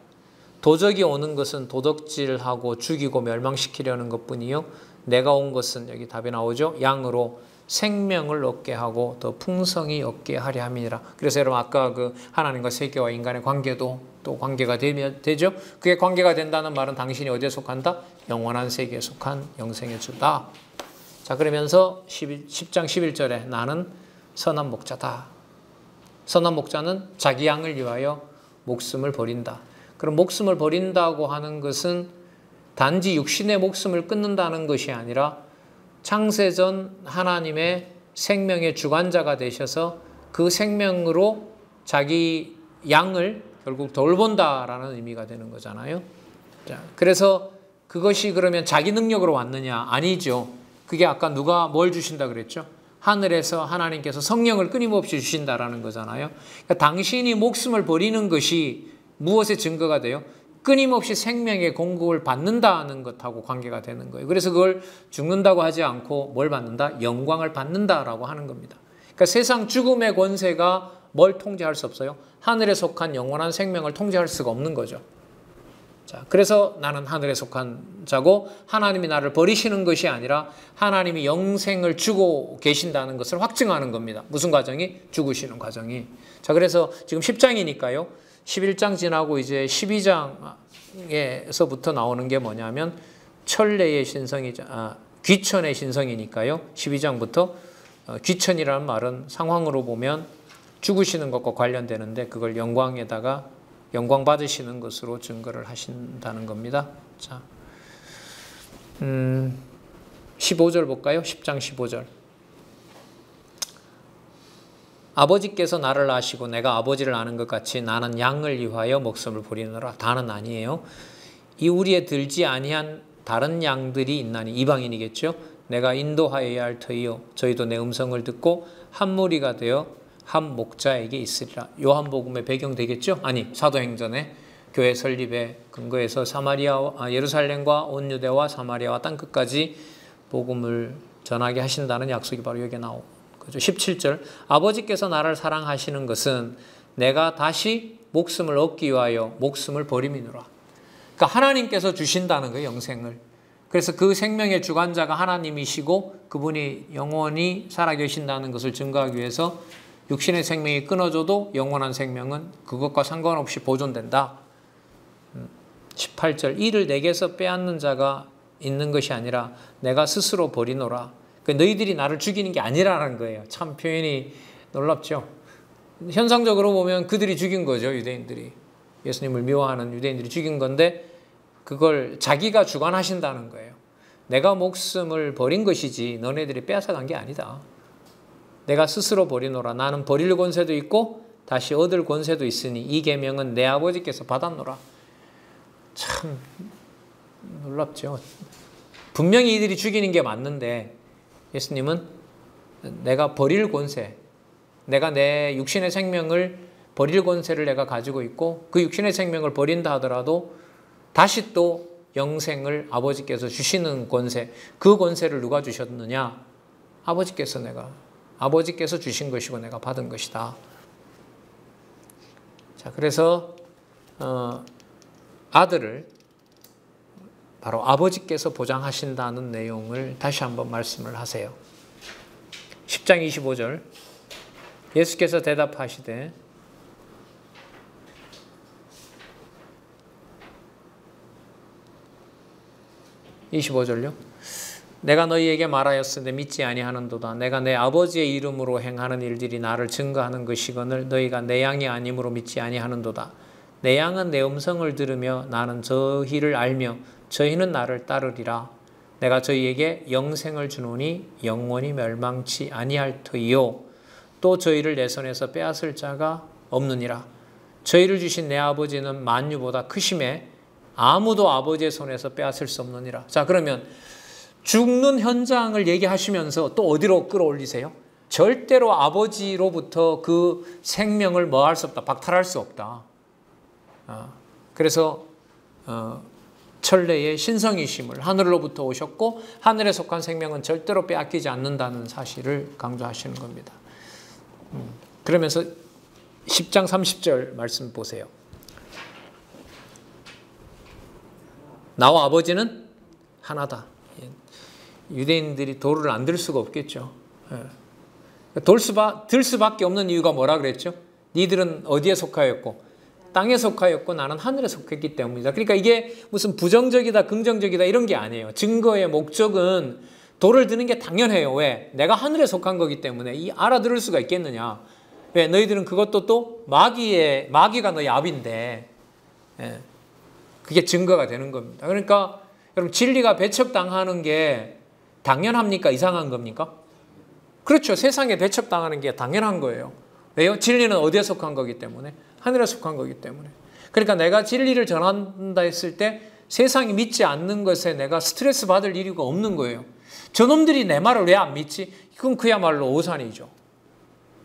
도적이 오는 것은 도둑질하고 죽이고 멸망시키려는 것뿐이요 내가 온 것은 여기 답이 나오죠. 양으로 생명을 얻게 하고 더 풍성히 얻게 하려 함이니라. 그래서 여러분 아까 그 하나님과 세계와 인간의 관계도 또 관계가 되죠. 그게 관계가 된다는 말은 당신이 어디에 속한다? 영원한 세계에 속한 영생의 주다. 자, 그러면서 10장 11절에 나는 선한 목자다. 선한 목자는 자기 양을 위하여 목숨을 버린다. 그럼 목숨을 버린다고 하는 것은 단지 육신의 목숨을 끊는다는 것이 아니라 창세전 하나님의 생명의 주관자가 되셔서 그 생명으로 자기 양을 결국 돌본다라는 의미가 되는 거잖아요. 자, 그래서 그것이 그러면 자기 능력으로 왔느냐? 아니죠. 그게 아까 누가 뭘 주신다 그랬죠? 하늘에서 하나님께서 성령을 끊임없이 주신다라는 거잖아요. 그러니까 당신이 목숨을 버리는 것이 무엇의 증거가 돼요? 끊임없이 생명의 공급을 받는다는 것하고 관계가 되는 거예요. 그래서 그걸 죽는다고 하지 않고 뭘 받는다? 영광을 받는다라고 하는 겁니다. 그러니까 세상 죽음의 권세가 뭘 통제할 수 없어요? 하늘에 속한 영원한 생명을 통제할 수가 없는 거죠. 자, 그래서 나는 하늘에 속한 자고 하나님이 나를 버리시는 것이 아니라 하나님이 영생을 주고 계신다는 것을 확증하는 겁니다. 무슨 과정이? 죽으시는 과정이. 자, 그래서 지금 10장이니까요. 11장 지나고 이제 12장에서부터 나오는 게 뭐냐면 천례의 신성이자 귀천의 신성이니까요. 12장부터 귀천이라는 말은 상황으로 보면 죽으시는 것과 관련되는데 그걸 영광에다가 영광 받으시는 것으로 증거를 하신다는 겁니다. 자, 15절 볼까요? 10장 15절. 아버지께서 나를 아시고 내가 아버지를 아는 것 같이 나는 양을 위하여 목숨을 버리노라. 다는 아니에요. 이 우리에 들지 아니한 다른 양들이 있나니 이방인이겠죠. 내가 인도하여야 할 터이요 저희도 내 음성을 듣고 한 무리가 되어 한 목자에게 있으리라. 요한복음의 배경 되겠죠? 아니, 사도행전의 교회 설립에 근거해서 예루살렘과 온 유대와 사마리아와 땅끝까지 복음을 전하게 하신다는 약속이 바로 여기에 나오고 그죠? 17절 아버지께서 나를 사랑하시는 것은 내가 다시 목숨을 얻기 위하여 목숨을 버림이노라. 그러니까 하나님께서 주신다는 거예요, 영생을. 그래서 그 생명의 주관자가 하나님이시고 그분이 영원히 살아계신다는 것을 증거하기 위해서 육신의 생명이 끊어져도 영원한 생명은 그것과 상관없이 보존된다. 18절 이를 내게서 빼앗는 자가 있는 것이 아니라 내가 스스로 버리노라. 너희들이 나를 죽이는 게 아니라는 거예요. 참 표현이 놀랍죠. 현상적으로 보면 그들이 죽인 거죠. 유대인들이. 예수님을 미워하는 유대인들이 죽인 건데 그걸 자기가 주관하신다는 거예요. 내가 목숨을 버린 것이지 너네들이 빼앗아간 게 아니다. 내가 스스로 버리노라. 나는 버릴 권세도 있고 다시 얻을 권세도 있으니 이 계명은 내 아버지께서 받았노라. 참 놀랍죠. 분명히 이들이 죽이는 게 맞는데 예수님은 내가 버릴 권세, 내가 내 육신의 생명을 버릴 권세를 내가 가지고 있고 그 육신의 생명을 버린다 하더라도 다시 또 영생을 아버지께서 주시는 권세, 그 권세를 누가 주셨느냐? 아버지께서 주신 것이고 내가 받은 것이다. 자, 그래서 아들을 바로 아버지께서 보장하신다는 내용을 다시 한번 말씀을 하세요. 10장 25절 예수께서 대답하시되 25절요. 내가 너희에게 말하였으되 믿지 아니하는도다. 내가 내 아버지의 이름으로 행하는 일들이 나를 증거하는 것이거늘 너희가 내 양이 아니므로 믿지 아니하는도다. 내 양은 내 음성을 들으며 나는 저희를 알며 저희는 나를 따르리라. 내가 저희에게 영생을 주노니 영원히 멸망치 아니할 터이요 또 저희를 내 손에서 빼앗을 자가 없느니라. 저희를 주신 내 아버지는 만유보다 크심에 아무도 아버지의 손에서 빼앗을 수 없느니라. 자, 그러면 죽는 현장을 얘기하시면서 또 어디로 끌어올리세요? 절대로 아버지로부터 그 생명을 뭐 할 수 없다, 박탈할 수 없다. 그래서 천례의 신성이심을 하늘로부터 오셨고 하늘에 속한 생명은 절대로 빼앗기지 않는다는 사실을 강조하시는 겁니다. 그러면서 10장 30절 말씀 보세요. 나와 아버지는 하나다. 유대인들이 돌을 안 들 수가 없겠죠. 들 수밖에 없는 이유가 뭐라 그랬죠? 니들은 어디에 속하였고 땅에 속하였고 나는 하늘에 속했기 때문이다. 그러니까 이게 무슨 부정적이다 긍정적이다 이런 게 아니에요. 증거의 목적은 돌을 드는 게 당연해요. 왜? 내가 하늘에 속한 거기 때문에 이 알아들을 수가 있겠느냐. 왜? 너희들은 그것도 또 마귀가 너희 압인데 그게 증거가 되는 겁니다. 그러니까 여러분 진리가 배척당하는 게 당연합니까? 이상한 겁니까? 그렇죠. 세상에 배척당하는 게 당연한 거예요. 왜요? 진리는 어디에 속한 거기 때문에? 하늘에 속한 거기 때문에. 그러니까 내가 진리를 전한다 했을 때 세상이 믿지 않는 것에 내가 스트레스 받을 이유가 없는 거예요. 저놈들이 내 말을 왜 안 믿지? 그건 그야말로 오산이죠.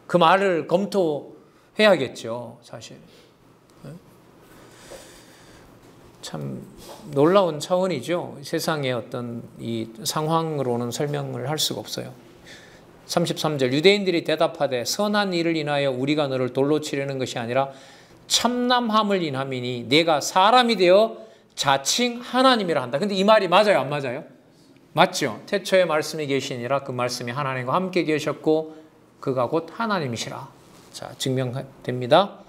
그 말을 검토해야겠죠, 사실. 참 놀라운 차원이죠. 세상의 어떤 이 상황으로는 설명을 할 수가 없어요. 33절 유대인들이 대답하되 선한 일을 인하여 우리가 너를 돌로 치려는 것이 아니라 참남함을 인함이니 네가 사람이 되어 자칭 하나님이라 한다. 근데 이 말이 맞아요, 안 맞아요? 맞죠. 태초에 말씀이 계시니라 그 말씀이 하나님과 함께 계셨고 그가 곧 하나님이시라. 자, 증명됩니다.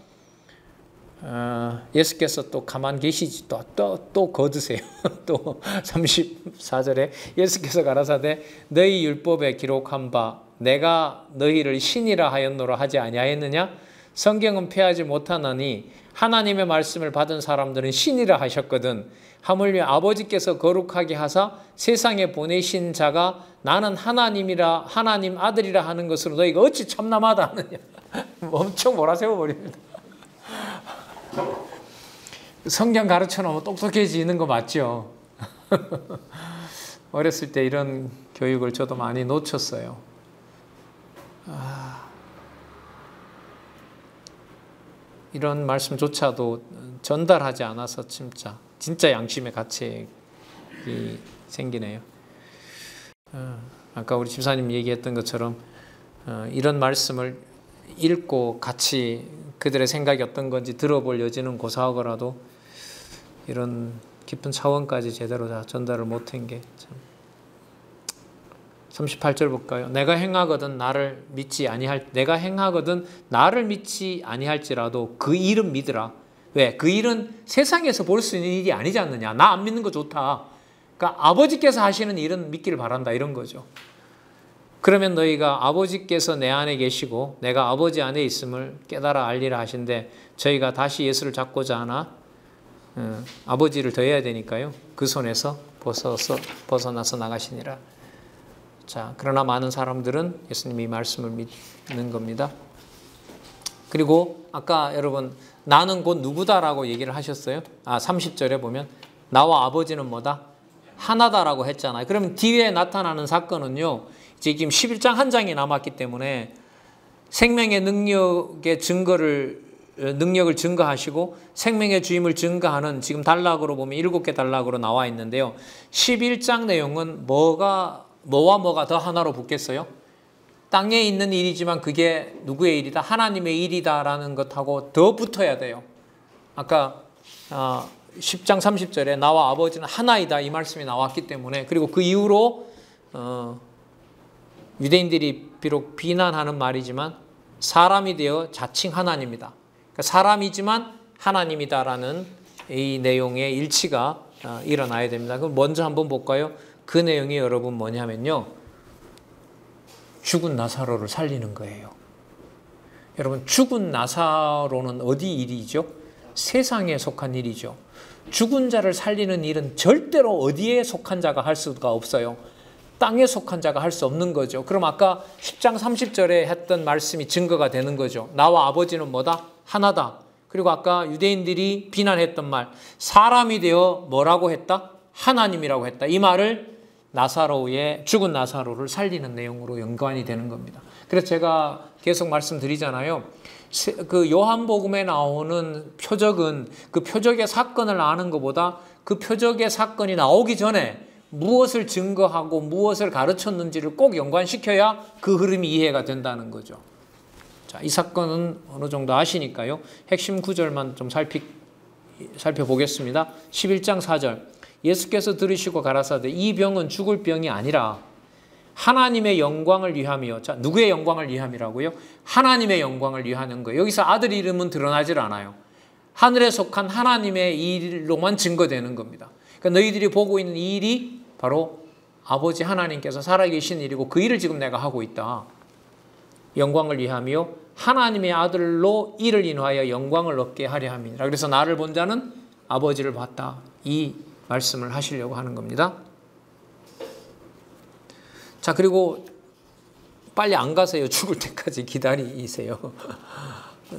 예수께서 또 가만 계시지 또 거두세요. 또 34절에 예수께서 가라사대 너희 율법에 기록한 바 내가 너희를 신이라 하였노라 하지 아니하였느냐? 성경은 폐하지 못하나니 하나님의 말씀을 받은 사람들은 신이라 하셨거든. 하물며 아버지께서 거룩하게 하사 세상에 보내신 자가 나는 하나님이라 하나님 아들이라 하는 것으로 너희가 어찌 참남하다 하느냐. 엄청 몰아세워버립니다. 성경 가르쳐 놓으면 똑똑해지는 거 맞죠? 어렸을 때 이런 교육을 저도 많이 놓쳤어요. 이런 말씀조차도 전달하지 않아서 진짜 양심의 가책이 생기네요. 아까 우리 집사님 얘기했던 것처럼 이런 말씀을 읽고 같이 그들의 생각이 어떤 건지 들어볼 여지는 고사하고라도 이런 깊은 차원까지 제대로 다 전달을 못한 게 참. 38절 볼까요? 내가 행하거든 나를 믿지 아니할지라도 그 일은 믿으라. 왜? 그 일은 세상에서 볼 수 있는 일이 아니지 않느냐. 나 안 믿는 거 좋다. 그러니까 아버지께서 하시는 일은 믿기를 바란다 이런 거죠. 그러면 너희가 아버지께서 내 안에 계시고 내가 아버지 안에 있음을 깨달아 알리라 하신데 저희가 다시 예수를 잡고자 하나 아버지를 더해야 되니까요. 그 손에서 벗어나서 나가시니라. 자, 그러나 많은 사람들은 예수님이 말씀을 믿는 겁니다. 그리고 아까 여러분 나는 곧 누구다라고 얘기를 하셨어요. 30절에 보면 나와 아버지는 뭐다? 하나다라고 했잖아요. 그러면 뒤에 나타나는 사건은요. 이제 지금 11장 한 장이 남았기 때문에 생명의 능력을 증거하시고 생명의 주임을 증거하는 지금 단락으로 보면 7개 단락으로 나와 있는데요. 11장 내용은 뭐와 뭐가 더 하나로 붙겠어요? 땅에 있는 일이지만 그게 누구의 일이다? 하나님의 일이다라는 것하고 더 붙어야 돼요. 아까 10장 30절에 나와 아버지는 하나이다 이 말씀이 나왔기 때문에 그리고 그 이후로 유대인들이 비록 비난하는 말이지만 사람이 되어 자칭 하나님이다. 그러니까 사람이지만 하나님이다라는 이 내용의 일치가 일어나야 됩니다. 그럼 먼저 한번 볼까요? 그 내용이 여러분 뭐냐면요. 죽은 나사로를 살리는 거예요. 여러분 죽은 나사로는 어디 일이죠? 세상에 속한 일이죠. 죽은 자를 살리는 일은 절대로 어디에 속한 자가 할 수가 없어요. 땅에 속한 자가 할 수 없는 거죠. 그럼 아까 10장 30절에 했던 말씀이 증거가 되는 거죠. 나와 아버지는 뭐다? 하나다. 그리고 아까 유대인들이 비난했던 말 사람이 되어 뭐라고 했다? 하나님이라고 했다. 이 말을 죽은 나사로를 살리는 내용으로 연관이 되는 겁니다. 그래서 제가 계속 말씀드리잖아요. 그 요한복음에 나오는 표적은 그 표적의 사건을 아는 것보다 그 표적의 사건이 나오기 전에 무엇을 증거하고 무엇을 가르쳤는지를 꼭 연관시켜야 그 흐름이 이해가 된다는 거죠. 자, 이 사건은 어느 정도 아시니까요. 핵심 구절만 좀 살펴보겠습니다. 11장 4절. 예수께서 들으시고 가라사대 이 병은 죽을 병이 아니라 하나님의 영광을 위함이요. 자, 누구의 영광을 위함이라고요? 하나님의 영광을 위하는 거예요. 여기서 아들 이름은 드러나질 않아요. 하늘에 속한 하나님의 일로만 증거되는 겁니다. 그러니까 너희들이 보고 있는 이 일이 바로 아버지 하나님께서 살아계신 일이고 그 일을 지금 내가 하고 있다. 영광을 위함이요. 하나님의 아들로 이를 인하여 영광을 얻게 하려 함이니라. 그래서 나를 본 자는 아버지를 봤다. 이 말씀을 하시려고 하는 겁니다. 자, 그리고 빨리 안 가세요. 죽을 때까지 기다리세요.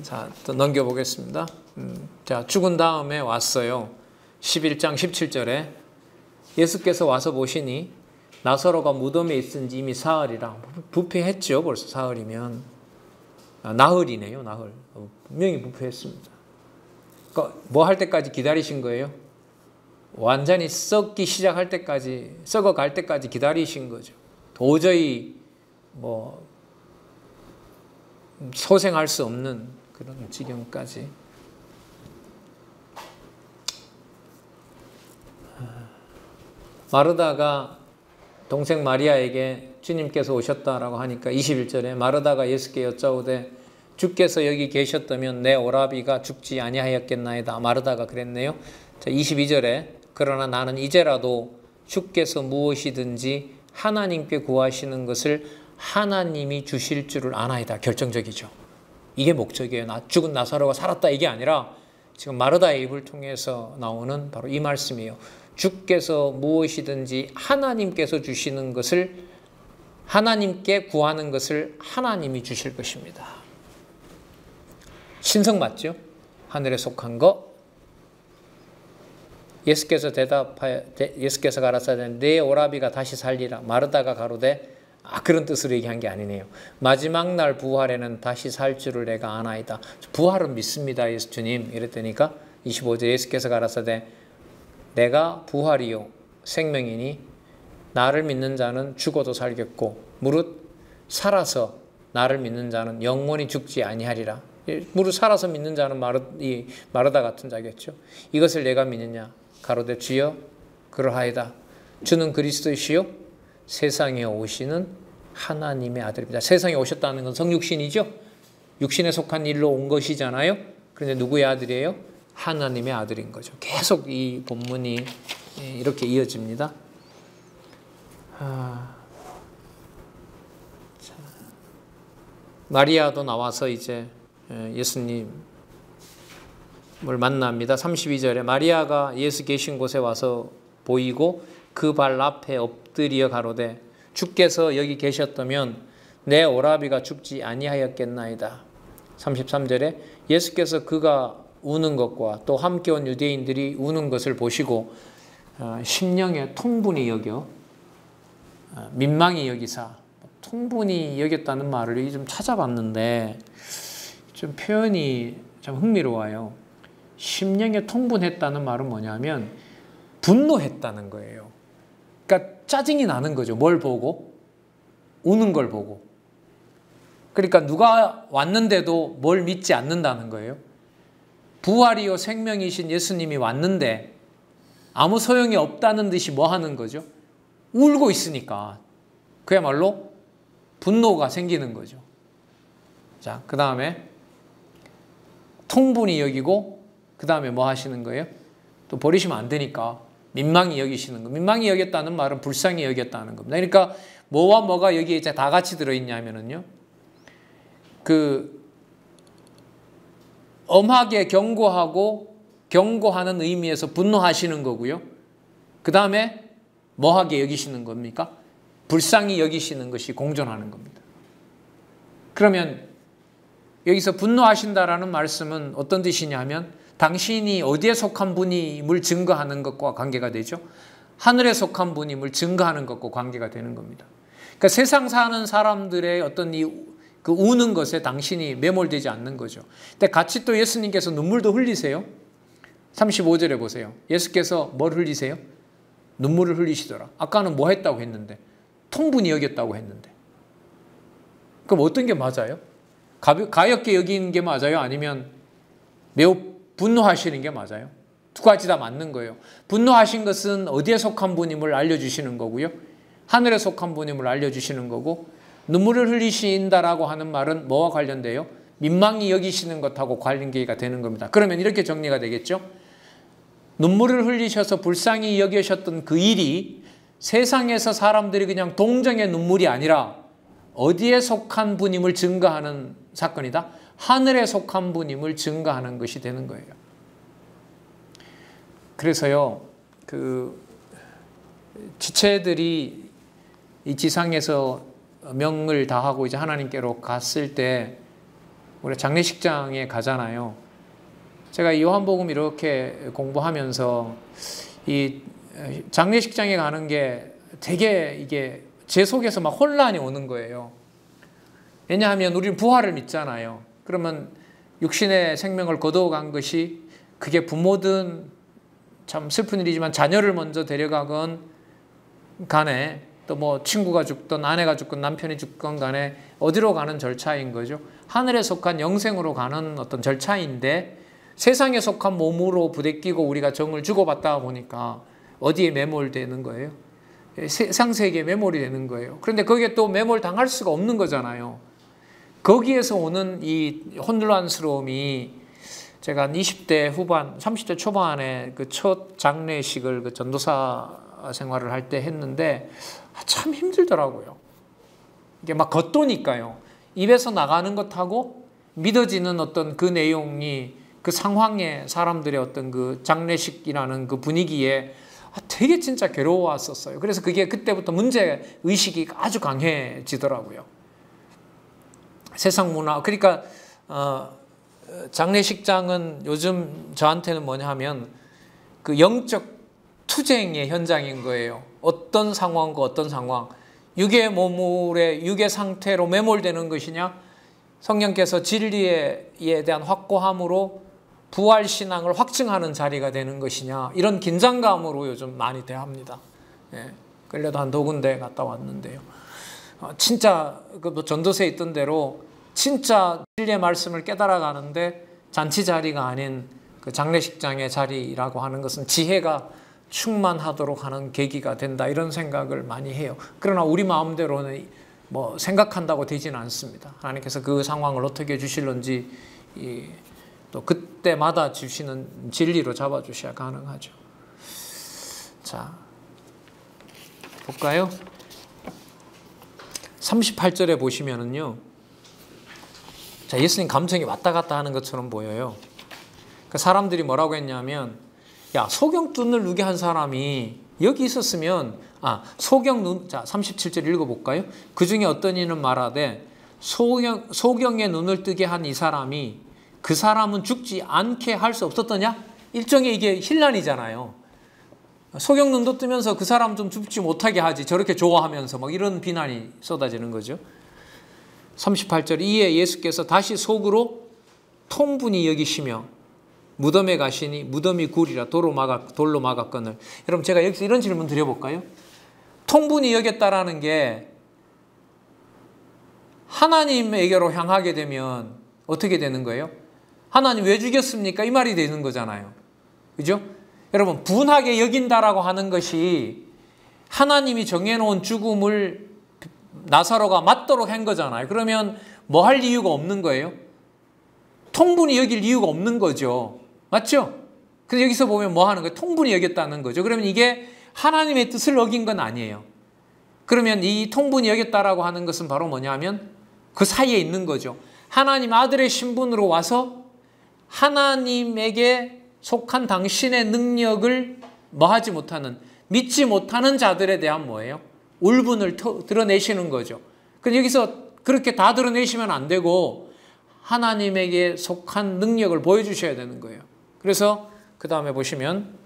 자, 또 넘겨보겠습니다. 자, 죽은 다음에 왔어요. 11장 17절에 예수께서 와서 보시니 나사로가 무덤에 있은지 이미 사흘이라. 부패했죠. 벌써 사흘이면. 나흘이네요. 나흘. 분명히 부패했습니다. 그러니까 뭐 할 때까지 기다리신 거예요? 완전히 썩기 시작할 때까지, 썩어갈 때까지 기다리신 거죠. 도저히 소생할 수 없는 그런 지경까지. 마르다가 동생 마리아에게 주님께서 오셨다라고 하니까 21절에 마르다가 예수께 여짜오되 주께서 여기 계셨다면 내 오라비가 죽지 아니하였겠나이다. 마르다가 그랬네요. 자, 22절에 그러나 나는 이제라도 주께서 무엇이든지 하나님께 구하시는 것을 하나님이 주실 줄을 아나이다. 결정적이죠. 이게 목적이에요. 죽은 나사로가 살았다 이게 아니라 지금 마르다의 입을 통해서 나오는 바로 이 말씀이에요. 주께서 무엇이든지 하나님께서 주시는 것을 하나님께 구하는 것을 하나님이 주실 것입니다. 신성 맞죠? 하늘에 속한 거. 예수께서 가라사대 내 오라비가 다시 살리라. 마르다가 가로되 그런 뜻으로 얘기한 게 아니네요. 마지막 날 부활에는 다시 살 줄을 내가 아나이다. 부활은 믿습니다. 예수님 이랬더니까 25절 예수께서 가라사대 내가 부활이요 생명이니 나를 믿는 자는 죽어도 살겠고 무릇 살아서 나를 믿는 자는 영원히 죽지 아니하리라. 무릇 살아서 믿는 자는 마르다 같은 자겠죠. 이것을 내가 믿느냐 가로되 주여 그러하이다. 주는 그리스도시요 세상에 오시는 하나님의 아들입니다. 세상에 오셨다는 건 성육신이죠. 육신에 속한 일로 온 것이잖아요. 그런데 누구의 아들이에요? 하나님의 아들인 거죠. 계속 이 본문이 이렇게 이어집니다. 마리아도 나와서 이제 예수님 만납니다. 32절에 마리아가 예수 계신 곳에 와서 보이고 그 발 앞에 엎드려 가로되 주께서 여기 계셨다면 내 오라비가 죽지 아니하였겠나이다. 33절에 예수께서 그가 우는 것과 또 함께 온 유대인들이 우는 것을 보시고 심령에 통분히 여겨 민망히 여기사, 통분히 여겼다는 말을 좀 찾아봤는데 좀 표현이 참 흥미로워요. 심령에 통분했다는 말은 뭐냐면 분노했다는 거예요. 그러니까 짜증이 나는 거죠. 뭘 보고? 우는 걸 보고. 그러니까 누가 왔는데도 뭘 믿지 않는다는 거예요. 부활이요 생명이신 예수님이 왔는데 아무 소용이 없다는 듯이 뭐 하는 거죠? 울고 있으니까 그야말로 분노가 생기는 거죠. 자, 그 다음에 통분히 여기고 그 다음에 뭐 하시는 거예요? 또 버리시면 안 되니까 민망히 여기시는 거. 민망히 여겼다는 말은 불쌍히 여겼다는 겁니다. 그러니까 뭐와 뭐가 여기에 이제 다 같이 들어있냐면은요. 엄하게 경고하는 의미에서 분노하시는 거고요. 그 다음에 뭐하게 여기시는 겁니까? 불쌍히 여기시는 것이 공존하는 겁니다. 그러면 여기서 분노하신다라는 말씀은 어떤 뜻이냐면 당신이 어디에 속한 분임을 증거하는 것과 관계가 되죠. 하늘에 속한 분임을 증거하는 것과 관계가 되는 겁니다. 그러니까 세상 사는 사람들의 어떤 그 우는 것에 당신이 매몰되지 않는 거죠. 근데 같이 또 예수님께서 눈물도 흘리세요. 35절에 보세요. 예수께서 뭘 흘리세요? 눈물을 흘리시더라. 아까는 뭐 했다고 했는데? 통분히 여겼다고 했는데. 그럼 어떤 게 맞아요? 가볍게 여기는 게 맞아요? 아니면 매우 분노하시는 게 맞아요? 두 가지 다 맞는 거예요. 분노하신 것은 어디에 속한 분임을 알려주시는 거고요. 하늘에 속한 분임을 알려주시는 거고, 눈물을 흘리신다라고 하는 말은 뭐와 관련돼요? 민망히 여기시는 것하고 관계가 되는 겁니다. 그러면 이렇게 정리가 되겠죠? 눈물을 흘리셔서 불쌍히 여기셨던 그 일이 세상에서 사람들이 그냥 동정의 눈물이 아니라 어디에 속한 분임을 증거하는 사건이다? 하늘에 속한 분임을 증거하는 것이 되는 거예요. 그래서요, 지체들이 이 지상에서 명을 다하고 이제 하나님께로 갔을 때 우리 장례식장에 가잖아요. 제가 이 요한복음 이렇게 공부하면서 이 장례식장에 가는 게 되게 이게 제 속에서 막 혼란이 오는 거예요. 왜냐하면 우리는 부활을 믿잖아요. 그러면 육신의 생명을 거두어간 것이 그게 부모든 참 슬픈 일이지만 자녀를 먼저 데려가건 간에 또 뭐 친구가 죽든 아내가 죽든 남편이 죽건 간에 어디로 가는 절차인 거죠. 하늘에 속한 영생으로 가는 어떤 절차인데 세상에 속한 몸으로 부대끼고 우리가 정을 주고받다 보니까 어디에 매몰되는 거예요? 세상 세계에 매몰이 되는 거예요. 그런데 거기에 또 매몰 당할 수가 없는 거잖아요. 거기에서 오는 이 혼란스러움이 제가 한 20대 후반, 30대 초반에 그 첫 장례식을 그 전도사 생활을 할 때 했는데 참 힘들더라고요. 이게 막 겉도니까요. 입에서 나가는 것하고 믿어지는 어떤 그 내용이 그 상황에 사람들의 어떤 그 장례식이라는 그 분위기에 되게 진짜 괴로웠었어요. 그래서 그게 그때부터 문제 의식이 아주 강해지더라고요. 세상 문화. 그러니까 장례식장은 요즘 저한테는 뭐냐 하면 그 영적 투쟁의 현장인 거예요. 어떤 상황과 어떤 상황. 육의 몸물의 육의 상태로 매몰되는 것이냐, 성령께서 진리에 대한 확고함으로 부활신앙을 확증하는 자리가 되는 것이냐, 이런 긴장감으로 요즘 많이 대합니다. 예, 끌려도 한 두 군데 갔다 왔는데요. 진짜 그 전도서에 있던 대로 진짜 진리의 말씀을 깨달아가는데 잔치 자리가 아닌 그 장례식장의 자리라고 하는 것은 지혜가 충만하도록 하는 계기가 된다, 이런 생각을 많이 해요. 그러나 우리 마음대로는 뭐 생각한다고 되지는 않습니다. 하나님께서 그 상황을 어떻게 주실런지 또 그때마다 주시는 진리로 잡아주셔야 가능하죠. 자, 볼까요? 38절에 보시면은요. 자, 예수님 감정이 왔다 갔다 하는 것처럼 보여요. 그 사람들이 뭐라고 했냐면, 야, 소경눈을 누게 한 사람이 여기 있었으면, 자, 37절 읽어볼까요? 그 중에 어떤 이는 말하되, 소경의 눈을 뜨게 한 이 사람이 그 사람은 죽지 않게 할 수 없었더냐? 일종의 이게 힐난이잖아요. 소경눈도 뜨면서 그 사람 좀 죽지 못하게 하지, 저렇게 좋아하면서 막 이런 비난이 쏟아지는 거죠. 38절, 이에 예수께서 다시 속으로 통분히 여기시며 무덤에 가시니 무덤이 굴이라 돌로 막았거늘. 여러분, 제가 여기서 이런 질문 드려볼까요? 통분히 여겼다라는 게 하나님에게로 향하게 되면 어떻게 되는 거예요? 하나님 왜 죽였습니까? 이 말이 되는 거잖아요. 그죠? 여러분, 분하게 여긴다라고 하는 것이 하나님이 정해놓은 죽음을 나사로가 맞도록 한 거잖아요. 그러면 뭐 할 이유가 없는 거예요? 통분히 여길 이유가 없는 거죠. 맞죠? 근데 여기서 보면 뭐 하는 거예요? 통분히 여겼다는 거죠. 그러면 이게 하나님의 뜻을 어긴 건 아니에요. 그러면 이 통분히 여겼다라고 하는 것은 바로 뭐냐면 그 사이에 있는 거죠. 하나님 아들의 신분으로 와서 하나님에게 속한 당신의 능력을 뭐하지 못하는, 믿지 못하는 자들에 대한 뭐예요? 울분을 드러내시는 거죠. 근데 여기서 그렇게 다 드러내시면 안 되고 하나님에게 속한 능력을 보여주셔야 되는 거예요. 그래서 그 다음에 보시면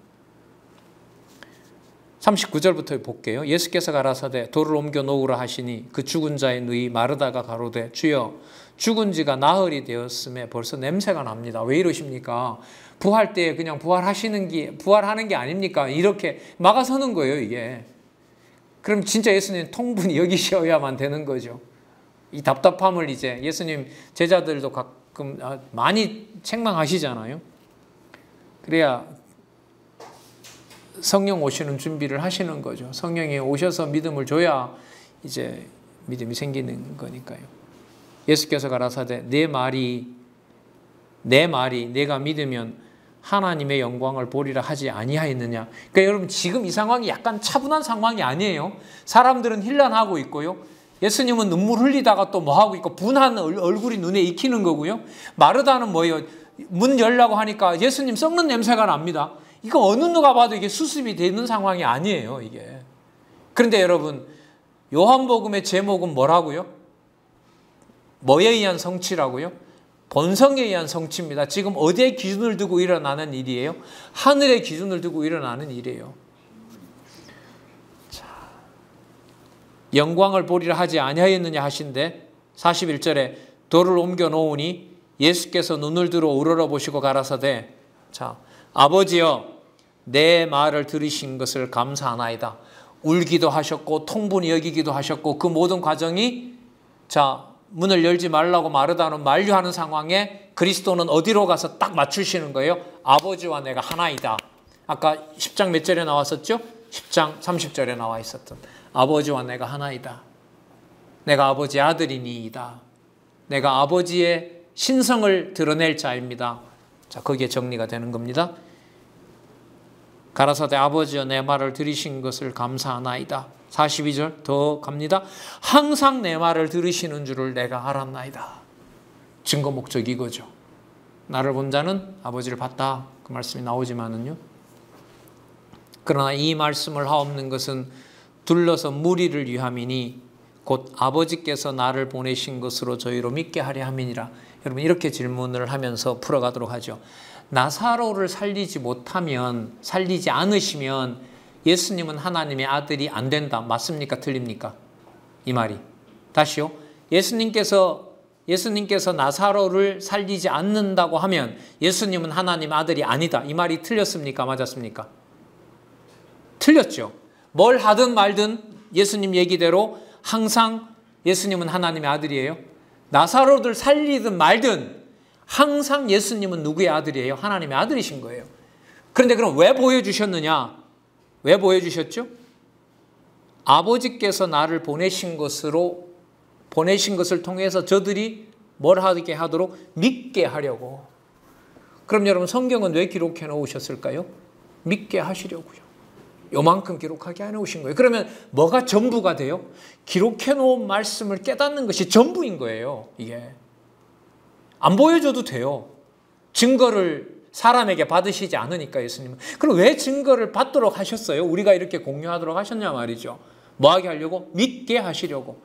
39절부터 볼게요. 예수께서 가라사대 돌을 옮겨 놓으라 하시니 그 죽은 자의 누이 마르다가 가로되 주여 죽은 지가 나흘이 되었음에 벌써 냄새가 납니다. 왜 이러십니까? 부활 때 그냥 부활하는 게 아닙니까? 이렇게 막아서는 거예요, 이게. 그럼 진짜 예수님 통분히 여기셔야만 되는 거죠. 이 답답함을 이제 예수님 제자들도 가끔 많이 책망하시잖아요. 그래야 성령 오시는 준비를 하시는 거죠. 성령이 오셔서 믿음을 줘야 이제 믿음이 생기는 거니까요. 예수께서 가라사대 내 말이 내가 믿으면 하나님의 영광을 보리라 하지 아니하였느냐. 그러니까 여러분, 지금 이 상황이 약간 차분한 상황이 아니에요. 사람들은 힐난하고 있고요. 예수님은 눈물 흘리다가 또 뭐 하고 있고 분한 얼굴이 눈에 익히는 거고요. 마르다는 뭐예요? 문 열라고 하니까 예수님 썩는 냄새가 납니다. 이거 어느 누가 봐도 이게 수습이 되는 상황이 아니에요, 이게. 그런데 여러분, 요한복음의 제목은 뭐라고요? 뭐에 의한 성취라고요? 본성에 의한 성취입니다. 지금 어디에 기준을 두고 일어나는 일이에요? 하늘의 기준을 두고 일어나는 일이에요. 자, 영광을 보리라 하지 아니하였느냐 하신데 41절에 돌을 옮겨 놓으니 예수께서 눈을 들어 우러러보시고 가라사대 자, 아버지여 내 말을 들으신 것을 감사하나이다. 울기도 하셨고 통분히 여기기도 하셨고 그 모든 과정이 자, 문을 열지 말라고 마르다는 만류하는 상황에 그리스도는 어디로 가서 딱 맞추시는 거예요? 아버지와 내가 하나이다. 아까 10장 몇 절에 나왔었죠? 10장 30절에 나와 있었던 아버지와 내가 하나이다. 내가 아버지의 아들이니이다. 내가 아버지의 신성을 드러낼 자입니다. 자, 거기에 정리가 되는 겁니다. 가라사대 아버지여 내 말을 들으신 것을 감사하나이다. 42절 더 갑니다. 항상 내 말을 들으시는 줄을 내가 알았나이다. 증거 목적 이거죠. 나를 본 자는 아버지를 봤다. 그 말씀이 나오지만은요. 그러나 이 말씀을 하옵는 것은 둘러서 무리를 위함이니 곧 아버지께서 나를 보내신 것으로 저희로 믿게 하려 함이니라. 여러분 이렇게 질문을 하면서 풀어가도록 하죠. 나사로를 살리지 않으시면 예수님은 하나님의 아들이 안 된다. 맞습니까? 틀립니까? 이 말이. 다시요. 예수님께서 나사로를 살리지 않는다고 하면 예수님은 하나님의 아들이 아니다. 이 말이 틀렸습니까? 맞았습니까? 틀렸죠. 뭘 하든 말든 예수님 얘기대로 항상 예수님은 하나님의 아들이에요. 나사로를 살리든 말든 항상 예수님은 누구의 아들이에요? 하나님의 아들이신 거예요. 그런데 그럼 왜 보여주셨느냐? 왜 보여주셨죠? 아버지께서 나를 보내신 것을 통해서 저들이 뭘 하게 하도록 믿게 하려고. 그럼 여러분 성경은 왜 기록해 놓으셨을까요? 믿게 하시려고요. 요만큼 기록하게 해놓으신 거예요. 그러면 뭐가 전부가 돼요? 기록해 놓은 말씀을 깨닫는 것이 전부인 거예요. 이게 안 보여줘도 돼요. 증거를 사람에게 받으시지 않으니까 예수님은. 그럼 왜 증거를 받도록 하셨어요? 우리가 이렇게 공유하도록 하셨냐 말이죠. 뭐 하게 하려고? 믿게 하시려고.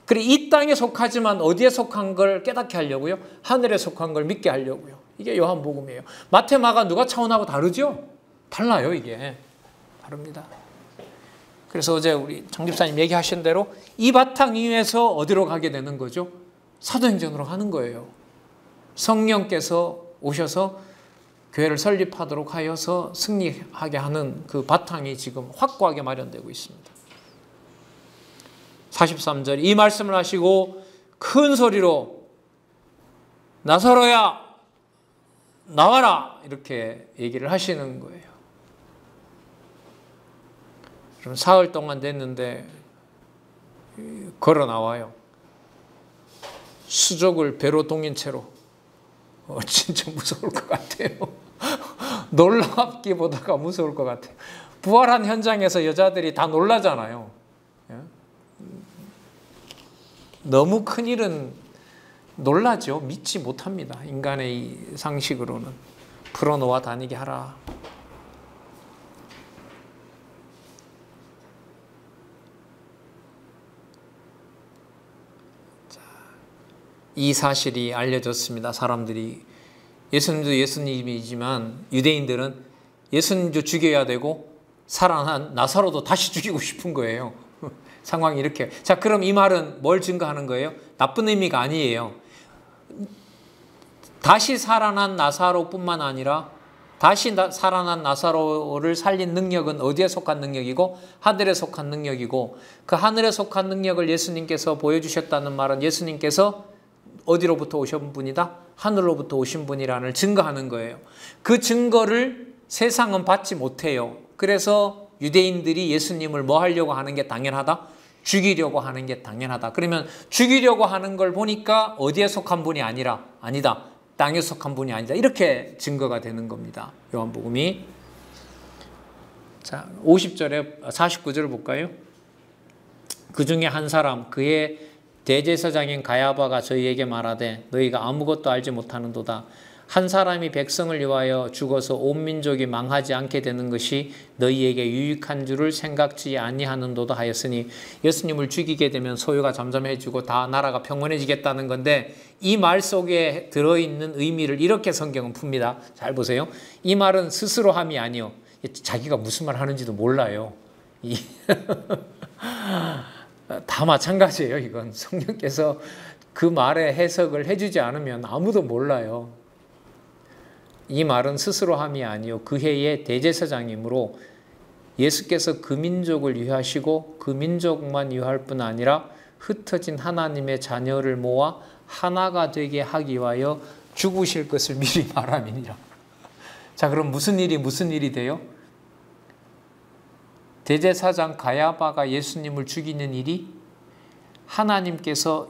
그래, 이 땅에 속하지만 어디에 속한 걸 깨닫게 하려고요? 하늘에 속한 걸 믿게 하려고요. 이게 요한복음이에요. 마태, 마가 누가 차원하고 다르죠? 달라요, 이게. 다릅니다. 그래서 어제 우리 정 집사님 얘기하신 대로 이 바탕 위에서 어디로 가게 되는 거죠? 사도행전으로 가는 거예요. 성령께서 오셔서 교회를 설립하도록 하여서 승리하게 하는 그 바탕이 지금 확고하게 마련되고 있습니다. 43절 이 말씀을 하시고 큰 소리로 나사로야 나와라 이렇게 얘기를 하시는 거예요. 그럼 사흘 동안 됐는데 걸어 나와요. 수족을 배로 동인 채로. 진짜 무서울 것 같아요. 놀랍기보다가 무서울 것 같아요. 부활한 현장에서 여자들이 다 놀라잖아요. 너무 큰 일은 놀라죠. 믿지 못합니다. 인간의 이 상식으로는. 풀어놓아 다니게 하라. 이 사실이 알려졌습니다. 사람들이 예수님도 예수님이지만 유대인들은 예수님도 죽여야 되고 살아난 나사로도 다시 죽이고 싶은 거예요. 상황이 이렇게. 자, 그럼 이 말은 뭘 증거하는 거예요? 나쁜 의미가 아니에요. 다시 살아난 나사로뿐만 아니라 다시 살아난 나사로를 살린 능력은 어디에 속한 능력이고 하늘에 속한 능력이고 그 하늘에 속한 능력을 예수님께서 보여주셨다는 말은 예수님께서 어디로부터 오신 분이다? 하늘로부터 오신 분이라는 증거하는 거예요. 그 증거를 세상은 받지 못해요. 그래서 유대인들이 예수님을 뭐 하려고 하는 게 당연하다? 죽이려고 하는 게 당연하다. 그러면 죽이려고 하는 걸 보니까 어디에 속한 분이 아니다. 땅에 속한 분이 아니다. 이렇게 증거가 되는 겁니다. 요한복음이. 자, 50절에 49절을 볼까요? 그 중에 한 사람 그의 대제사장인 가야바가 저희에게 말하되 너희가 아무것도 알지 못하는도다. 한 사람이 백성을 위하여 죽어서 온 민족이 망하지 않게 되는 것이 너희에게 유익한 줄을 생각지 아니하는도다 하였으니 예수님을 죽이게 되면 소요가 잠잠해지고 다 나라가 평온해지겠다는 건데 이 말 속에 들어있는 의미를 이렇게 성경은 풉니다. 잘 보세요. 이 말은 스스로 함이 아니요. 자기가 무슨 말 하는지도 몰라요. 다 마찬가지예요. 이건 성령께서 그 말의 해석을 해주지 않으면 아무도 몰라요. 이 말은 스스로 함이 아니요 그 해의 대제사장이므로 예수께서 그 민족을 위하시고 그 민족만 위할 뿐 아니라 흩어진 하나님의 자녀를 모아 하나가 되게 하기 위하여 죽으실 것을 미리 말함이니라. 자, 그럼 무슨 일이 돼요? 대제사장 가야바가 예수님을 죽이는 일이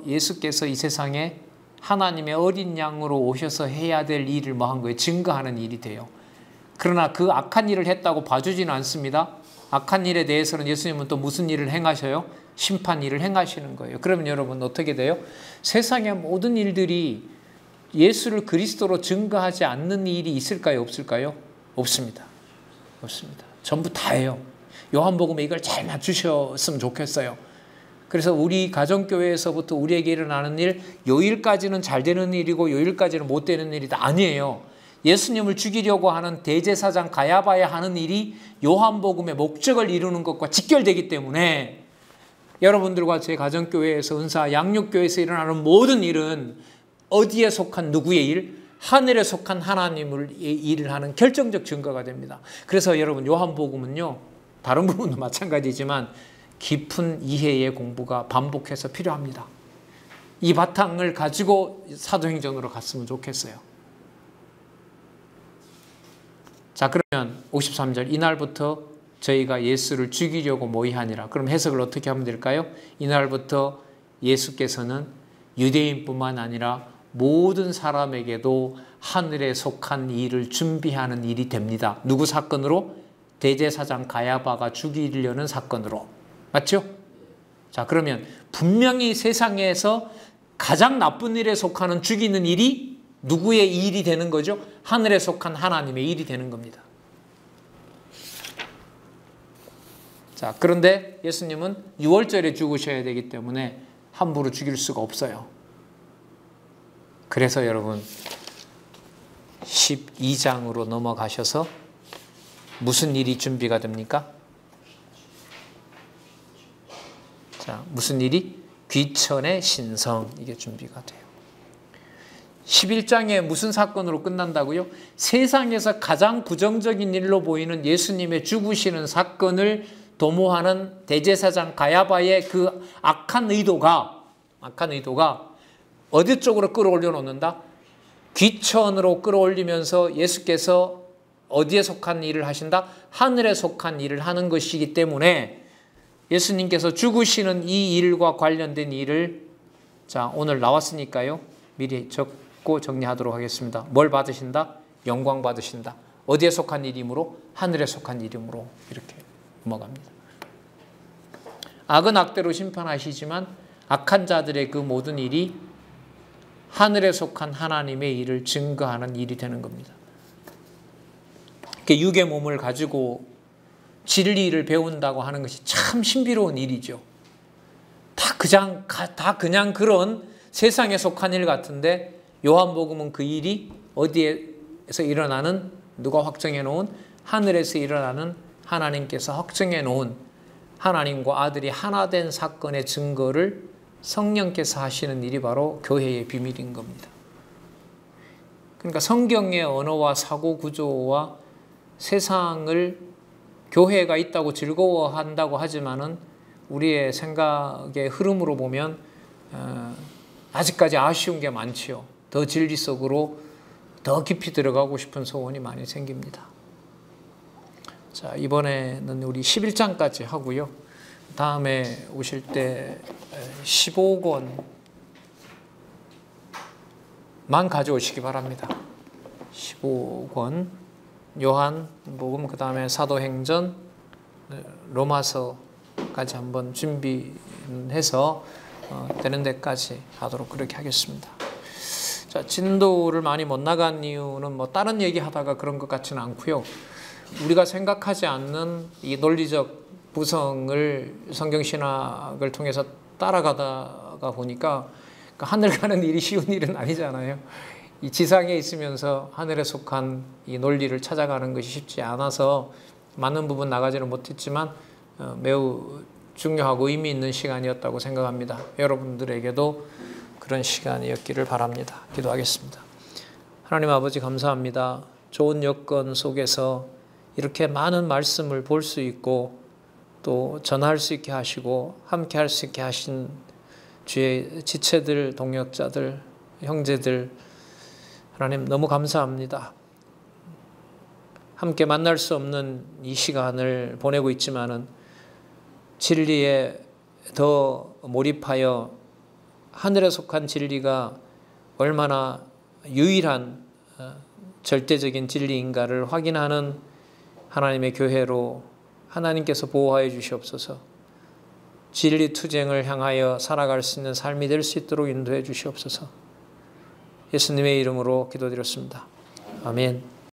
예수께서 이 세상에 하나님의 어린 양으로 오셔서 해야 될 일을 뭐 한 거예요? 증거하는 일이 돼요. 그러나 그 악한 일을 했다고 봐주지는 않습니다. 악한 일에 대해서는 예수님은 또 무슨 일을 행하셔요? 심판 일을 행하시는 거예요. 그러면 여러분 어떻게 돼요? 세상의 모든 일들이 예수를 그리스도로 증거하지 않는 일이 있을까요? 없을까요? 없습니다. 없습니다. 전부 다예요. 요한복음에 이걸 잘 맞추셨으면 좋겠어요. 그래서 우리 가정교회에서부터 우리에게 일어나는 일, 요일까지는 잘 되는 일이고 요일까지는 못 되는 일이다. 아니에요. 예수님을 죽이려고 하는 대제사장 가야바야 하는 일이 요한복음의 목적을 이루는 것과 직결되기 때문에 여러분들과 제 가정교회에서 은사 양육교회에서 일어나는 모든 일은 어디에 속한 누구의 일? 하늘에 속한 하나님을 일을 하는 결정적 증거가 됩니다. 그래서 여러분 요한복음은요. 다른 부분도 마찬가지지만 깊은 이해의 공부가 반복해서 필요합니다. 이 바탕을 가지고 사도행전으로 갔으면 좋겠어요. 자, 그러면 53절 이날부터 저희가 예수를 죽이려고 모의하니라. 그럼 해석을 어떻게 하면 될까요? 이날부터 예수께서는 유대인뿐만 아니라 모든 사람에게도 하늘에 속한 일을 준비하는 일이 됩니다. 누구 사건으로? 대제사장 가야바가 죽이려는 사건으로. 맞죠? 자, 그러면 분명히 세상에서 가장 나쁜 일에 속하는 죽이는 일이 누구의 일이 되는 거죠? 하늘에 속한 하나님의 일이 되는 겁니다. 자, 그런데 예수님은 유월절에 죽으셔야 되기 때문에 함부로 죽일 수가 없어요. 그래서 여러분 12장으로 넘어가셔서 무슨 일이 준비가 됩니까? 자, 무슨 일이? 귀천의 신성, 이게 준비가 돼요. 11장에 무슨 사건으로 끝난다고요? 세상에서 가장 부정적인 일로 보이는 예수님의 죽으시는 사건을 도모하는 대제사장 가야바의 그 악한 의도가 어디 쪽으로 끌어올려 놓는다? 귀천으로 끌어올리면서 예수께서 어디에 속한 일을 하신다? 하늘에 속한 일을 하는 것이기 때문에 예수님께서 죽으시는 이 일과 관련된 일을 자, 오늘 나왔으니까요. 미리 적고 정리하도록 하겠습니다. 뭘 받으신다? 영광 받으신다. 어디에 속한 일이므로? 하늘에 속한 일이므로 이렇게 넘어갑니다. 악은 악대로 심판하시지만 악한 자들의 그 모든 일이 하늘에 속한 하나님의 일을 증거하는 일이 되는 겁니다. 육의 몸을 가지고 진리를 배운다고 하는 것이 참 신비로운 일이죠. 다 그냥 그런 세상에 속한 일 같은데 요한복음은 그 일이 어디에서 일어나는, 누가 확정해 놓은? 하늘에서 일어나는 하나님께서 확정해 놓은 하나님과 아들이 하나 된 사건의 증거를 성령께서 하시는 일이 바로 교회의 비밀인 겁니다. 그러니까 성경의 언어와 사고 구조와 세상을 교회가 있다고 즐거워한다고 하지만은 우리의 생각의 흐름으로 보면 아직까지 아쉬운 게 많지요. 더 진리 속으로 더 깊이 들어가고 싶은 소원이 많이 생깁니다. 자, 이번에는 우리 11장까지 하고요. 다음에 오실 때 15권만 가져오시기 바랍니다. 15권 요한복음, 그 다음에 사도행전, 로마서까지 한번 준비해서 되는 데까지 하도록 그렇게 하겠습니다. 자, 진도를 많이 못 나간 이유는 뭐 다른 얘기하다가 그런 것 같지는 않고요. 우리가 생각하지 않는 이 논리적 부성을 성경신학을 통해서 따라가다가 보니까 하늘 가는 일이 쉬운 일은 아니잖아요. 이 지상에 있으면서 하늘에 속한 이 논리를 찾아가는 것이 쉽지 않아서 많은 부분 나가지는 못했지만 매우 중요하고 의미 있는 시간이었다고 생각합니다. 여러분들에게도 그런 시간이었기를 바랍니다. 기도하겠습니다. 하나님 아버지 감사합니다. 좋은 여건 속에서 이렇게 많은 말씀을 볼 수 있고 또 전할 수 있게 하시고 함께 할 수 있게 하신 주의 지체들, 동역자들, 형제들 하나님 너무 감사합니다. 함께 만날 수 없는 이 시간을 보내고 있지만은 진리에 더 몰입하여 하늘에 속한 진리가 얼마나 유일한 절대적인 진리인가를 확인하는 하나님의 교회로 하나님께서 보호하여 주시옵소서. 진리 투쟁을 향하여 살아갈 수 있는 삶이 될 수 있도록 인도해 주시옵소서. 예수님의 이름으로 기도드렸습니다. 아멘.